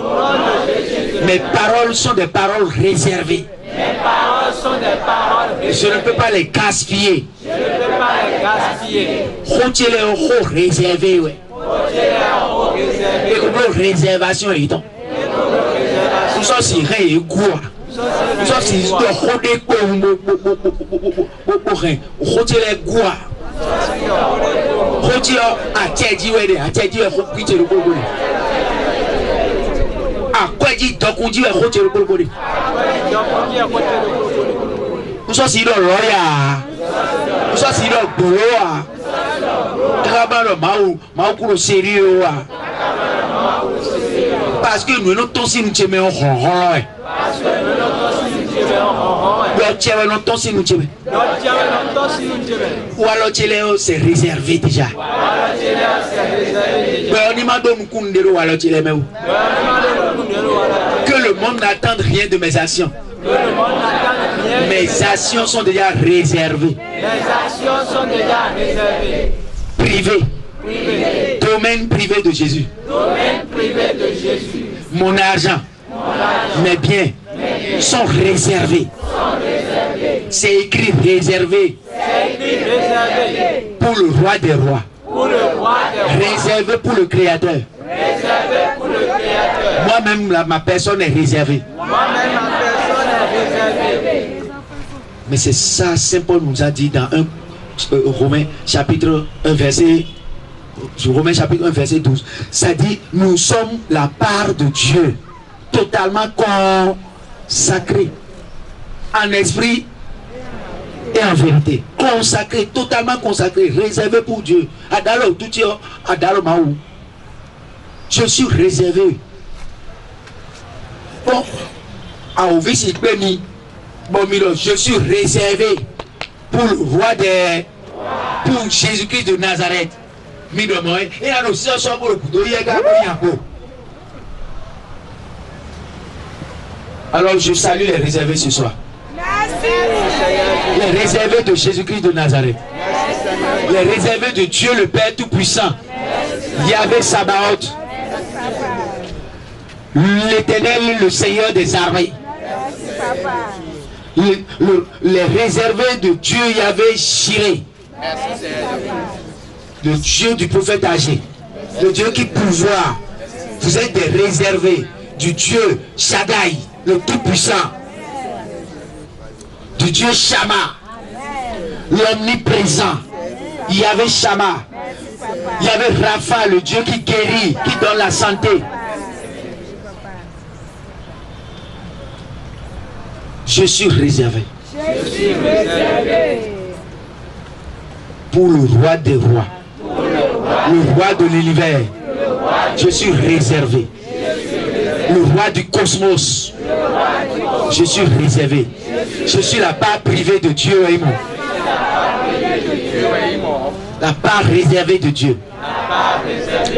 Mes paroles sont des paroles réservées. Mes paroles sont des paroles réservées. Je ne peux pas les gaspiller. Je ne peux pas les gaspiller. Retirez au réservé, ouais. Et comme réservation est donc. Nous sommes si rien quoi. Nous sommes si de rodé pour rien. Retirez quoi. Retirez à Teddy ouais, à Teddy ouais, retirez le boulot. Ah, quoi dit donc on dit roter le bolboli. Nous sommes si dans l'oya. Nous sommes si dans boloa. Trabalo maou pour le sérieux. Parce que nous nous tous si nous t'aimons ronron. Parce que nous nous tous si nous t'aimons ronron. Nous t'aimons tous si nous t'aimons. Ou alors c'est réservé déjà. On y m'a donné Kundero ou alors que le monde n'attende rien de mes actions. Mes actions sont déjà réservées. Privé. Domaine privé de Jésus. Mon argent, mes biens sont réservés. C'est écrit réservé pour le roi des rois. Réservé pour le Créateur. Moi-même, ma personne est réservée. Mais c'est ça, Saint Paul nous a dit dans Romains chapitre 1 verset 12. Ça dit, nous sommes la part de Dieu, totalement consacrée, en esprit et en vérité. Consacré, totalement consacré, réservé pour Dieu. Adalo, tout Adalo Maou. Je suis réservé. Bon, à Ovis Béni, bon, Milo, je suis réservé pour le roi des. Pour Jésus-Christ de Nazareth. Milo, moi, et à nos sœurs, pour le couteau, il y a un peu. Alors, je salue les réservés ce soir. Les réservés de Jésus-Christ de Nazareth. Les réservés de Dieu le Père Tout-Puissant. Yahvé Sabaoth. L'Éternel, le Seigneur des armées. Les réservés de Dieu Yahvé Jireh. Le Dieu du prophète âgé. Le Dieu qui pouvoir. Vous êtes des réservés du Dieu Shaddai, le Tout-Puissant. Du Dieu Shama, l'omniprésent. Il y avait Shama. Il y avait Rapha, le Dieu qui guérit, qui donne la santé. Je suis réservé. Pour le roi des rois. Le roi de l'univers. Je suis réservé. Le roi du cosmos. Je suis réservé. Je suis la part privée de Dieu et moi. La part réservée de Dieu.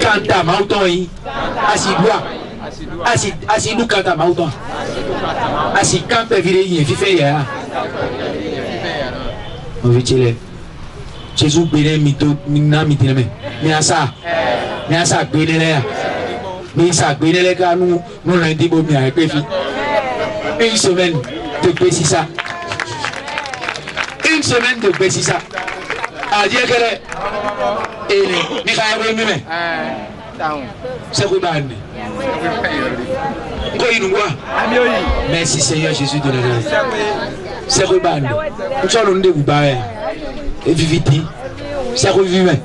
Quand à Mauton, assis-nous quand à Mauton. Assis quand tu es viré, il fait hier. On veut dire, Jésus béné mito, mina mitine, mais à ça, béné là. Mais ça béné les gars, nous lundi, bon, bien, une semaine de Bessissa. Une semaine de Bessissa. À dire que c'est quoi, merci Seigneur Jésus de Nazareth. C'est quoi, nous sommes des boubares et viviti. C'est quoi, vivant.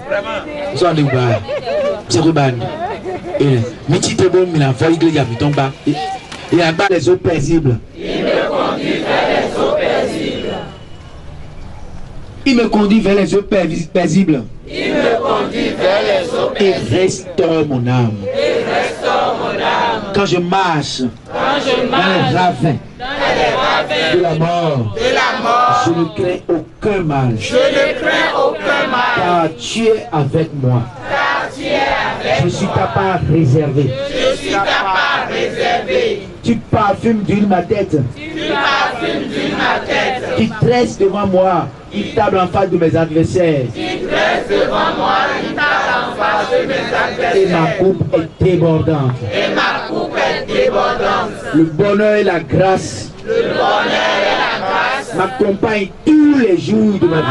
Nous sommes des boubares. C'est quoi, mais si tu es bon, il a envoyé que les gars tombent bas. Il n'y a pas les eaux paisibles. Il me conduit vers les eaux paisibles. Il me conduit vers les eaux paisibles. Il me conduit vers les eaux paisibles. Et restaure mon âme. Quand je marche dans les ravins de la mort, je ne crains aucun mal. Car tu es avec moi. Je suis ta part réservée. Tu parfumes d'huile ma tête. Tu tresses devant moi une table en face de mes adversaires. Et ma coupe est débordante. Le bonheur et la grâce m'accompagnent tous les jours de ma vie.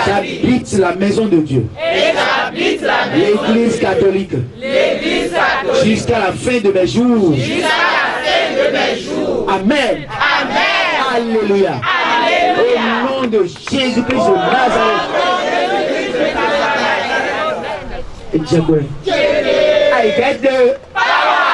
J'habite la maison de Dieu. L'église catholique. Jusqu'à la fin de mes jours. Amen. Alléluia. Au nom de Jésus-Christ de Nazareth. Et Dieu, I get the power.